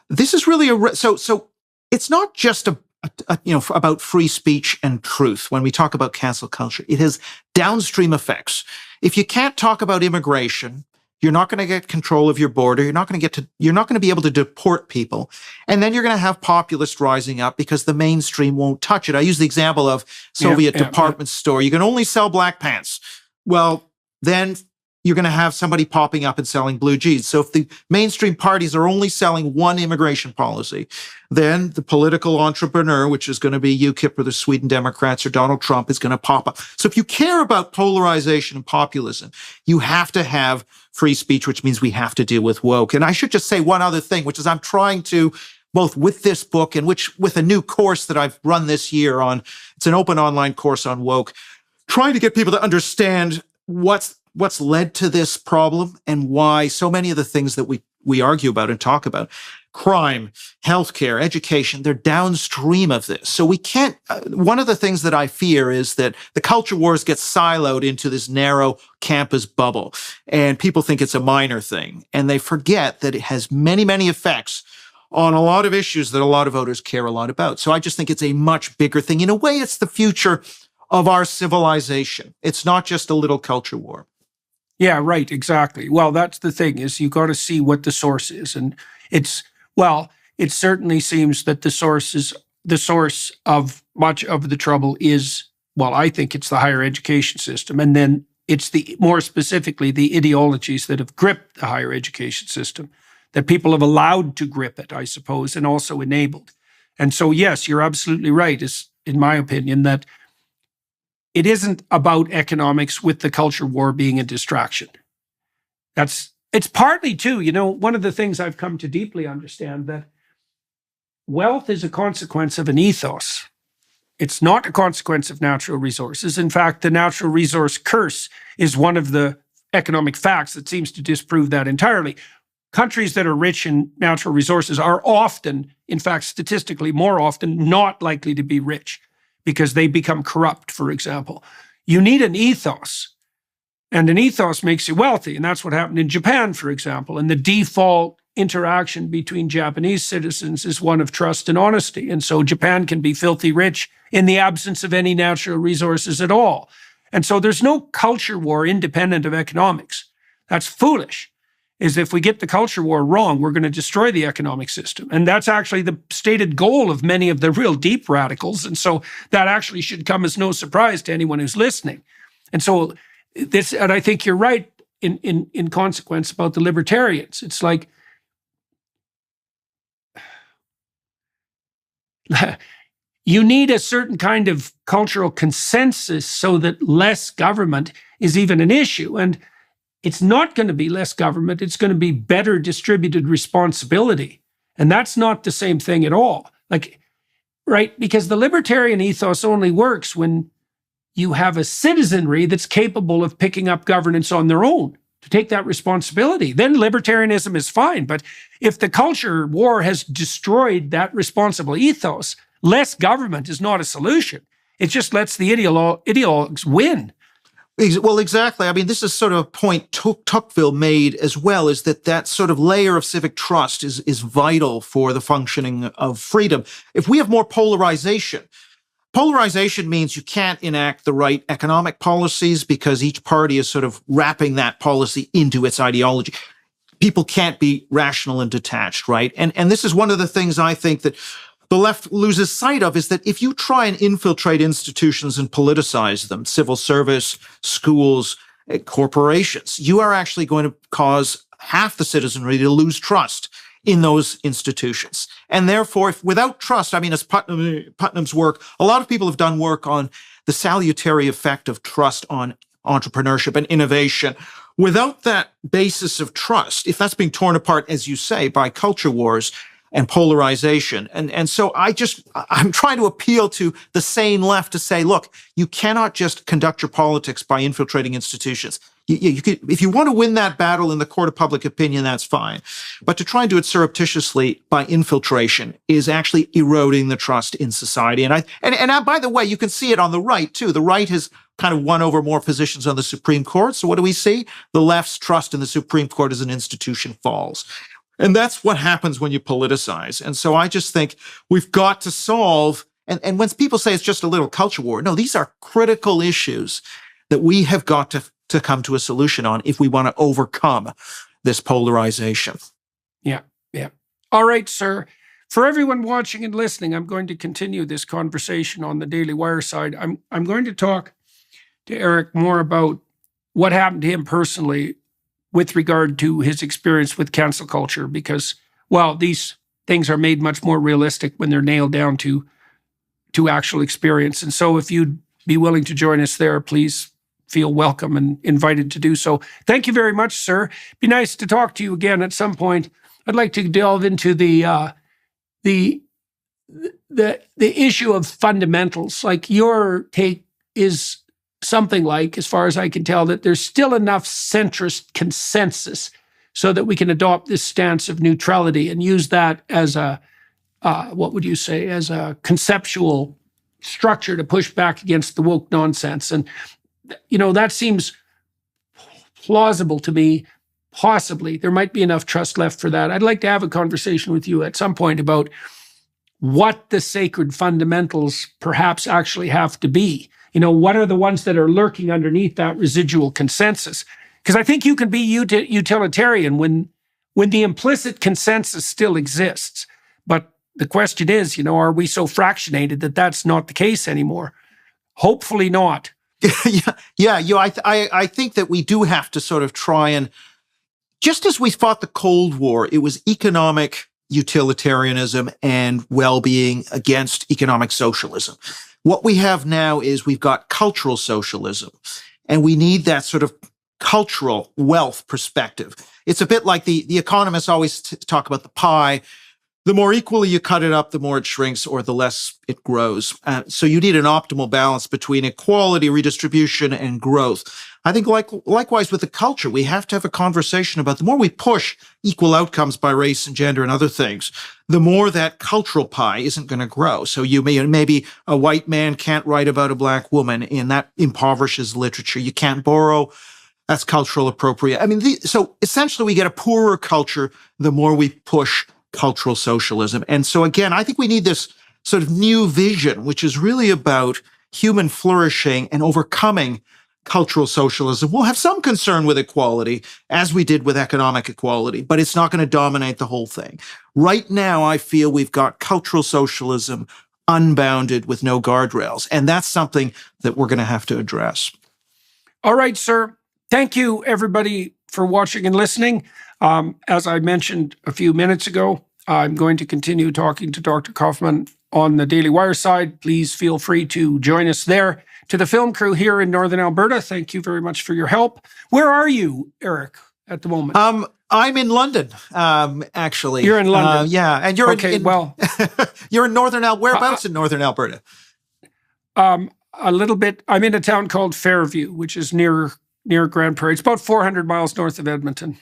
This is really so it's not just about free speech and truth. When we talk about cancel culture, it has downstream effects. If you can't talk about immigration, you're not going to get control of your border. You're not going to be able to deport people. And then you're going to have populists rising up because the mainstream won't touch it. I use the example of Soviet department store. You can only sell black pants. Well, then you're going to have somebody popping up and selling blue jeans. So if the mainstream parties are only selling one immigration policy, then the political entrepreneur, which is going to be UKIP or the Sweden Democrats or Donald Trump, is going to pop up. So if you care about polarization and populism, you have to have free speech, which means we have to deal with woke. And I should just say one other thing, which is I'm trying to, both with this book and with a new course that I've run this year it's an open online course on woke, trying to get people to understand what's led to this problem and why so many of the things that we argue about and talk about, crime, healthcare, education, they're downstream of this. So we can't, one of the things that I fear is that the culture wars get siloed into this narrow campus bubble, and people think it's a minor thing, and they forget that it has many, many effects on a lot of issues that a lot of voters care a lot about. So I just think it's a much bigger thing. In a way, it's the future of our civilization. It's not just a little culture war. Yeah, right, exactly. Well, that's the thing, is you got to see what the source is. And it certainly seems that the source of much of the trouble is, I think it's the higher education system. And then it's more specifically the ideologies that have gripped the higher education system, that people have allowed to grip it, I suppose, and also enabled. And so, yes, you're absolutely right, in my opinion, that it isn't about economics with the culture war being a distraction. It's partly too, one of the things I've come to deeply understand, that wealth is a consequence of an ethos. It's not a consequence of natural resources. In fact, the natural resource curse is one of the economic facts that seems to disprove that entirely. Countries that are rich in natural resources are often, in fact, statistically more often, not likely to be rich, because they become corrupt, for example. You need an ethos, and an ethos makes you wealthy. And that's what happened in Japan, for example. And the default interaction between Japanese citizens is one of trust and honesty. And so Japan can be filthy rich in the absence of any natural resources at all. And so there's no culture war independent of economics. That's foolish. Is if we get the culture war wrong, we're going to destroy the economic system. And that's actually the stated goal of many of the real deep radicals. And so that actually should come as no surprise to anyone who's listening. And so and I think you're right in consequence about the libertarians. It's like, you need a certain kind of cultural consensus so that less government is even an issue. And it's not going to be less government. It's going to be better distributed responsibility. And that's not the same thing at all. Like, right? Because the libertarian ethos only works when you have a citizenry that's capable of picking up governance on their own to take that responsibility. Then libertarianism is fine. But if the culture war has destroyed that responsible ethos, less government is not a solution. It just lets the ideologues win. Well, exactly. I mean, this is sort of a point Tocqueville made as well, is that sort of layer of civic trust is vital for the functioning of freedom. If we have more polarization means you can't enact the right economic policies because each party is sort of wrapping that policy into its ideology. People can't be rational and detached, right? And this is one of the things I think that the left loses sight of, is that if you try and infiltrate institutions and politicize them, civil service, schools, corporations, you are actually going to cause half the citizenry to lose trust in those institutions. And therefore, if without trust, I mean, as Putnam's work, a lot of people have done work on the salutary effect of trust on entrepreneurship and innovation. Without that basis of trust, if that's being torn apart, as you say, by culture wars and polarization. And so I'm trying to appeal to the sane left to say, look, you cannot just conduct your politics by infiltrating institutions. You could, if you want to win that battle in the court of public opinion, that's fine. But to try and do it surreptitiously by infiltration is actually eroding the trust in society. And by the way, you can see it on the right too. The right has kind of won over more positions on the Supreme Court. So what do we see? The left's trust in the Supreme Court as an institution falls. And that's what happens when you politicize. And so I just think we've got to solve, and when people say it's just a little culture war, no, these are critical issues that we have got to come to a solution on if we want to overcome this polarization. Yeah. All right, sir. For everyone watching and listening, I'm going to continue this conversation on the Daily Wire side. I'm going to talk to Eric more about what happened to him personally with regard to his experience with cancel culture, because, well, these things are made much more realistic when they're nailed down to actual experience. And so if you'd be willing to join us there, please feel welcome and invited to do so. Thank you very much, sir. Be nice to talk to you again at some point. I'd like to delve into the issue of fundamentals. Like, your take is something like, as far as I can tell, that there's still enough centrist consensus so that we can adopt this stance of neutrality and use that as a, what would you say, as a conceptual structure to push back against the woke nonsense. And, you know, that seems plausible to me. Possibly there might be enough trust left for that. I'd like to have a conversation with you at some point about what the sacred fundamentals perhaps actually have to be. You know, what are the ones that are lurking underneath that residual consensus? Because I think you can be utilitarian when the implicit consensus still exists. But the question is, you know, are we so fractionated that that's not the case anymore? Hopefully not. I think that we do have to sort of try and, just as we fought the Cold War, it was economic utilitarianism and well-being against economic socialism. What we have now is we've got cultural socialism, and we need that sort of cultural wealth perspective. It's a bit like the economists always talk about the pie. The more equally you cut it up, the more it shrinks or the less it grows. So you need an optimal balance between equality, redistribution, and growth. I think likewise with the culture, we have to have a conversation about the more we push equal outcomes by race and gender and other things, the more that cultural pie isn't going to grow. So maybe a white man can't write about a black woman, and that impoverishes literature. You can't borrow. That's cultural appropriate. I mean, so essentially we get a poorer culture the more we push cultural socialism. And so again, I think we need this sort of new vision, which is really about human flourishing and overcoming cultural socialism. We'll have some concern with equality, as we did with economic equality, but it's not going to dominate the whole thing. Right now, I feel we've got cultural socialism unbounded with no guardrails, and that's something that we're going to have to address. All right, sir. Thank you, everybody, for watching and listening. As I mentioned a few minutes ago, I'm going to continue talking to Dr. Kaufmann on the Daily Wire side, please feel free to join us there. To the film crew here in Northern Alberta, thank you very much for your help. Where are you, Eric, at the moment? I'm in London, actually. You're in London? Yeah, and you're okay, well, you're in Northern Alberta. Whereabouts in Northern Alberta? A little bit. I'm in a town called Fairview, which is near Grand Prairie. It's about 400 miles north of Edmonton.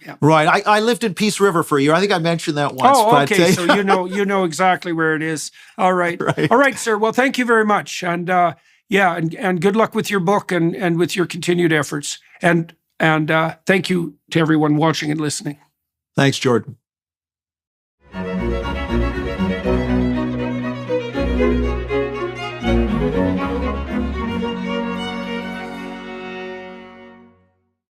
Yeah. Right. I lived in Peace River for a year. I think I mentioned that once. Oh, okay. So you know exactly where it is. All right. Right. All right, sir. Well, thank you very much. And and good luck with your book and with your continued efforts. And thank you to everyone watching and listening. Thanks, Jordan.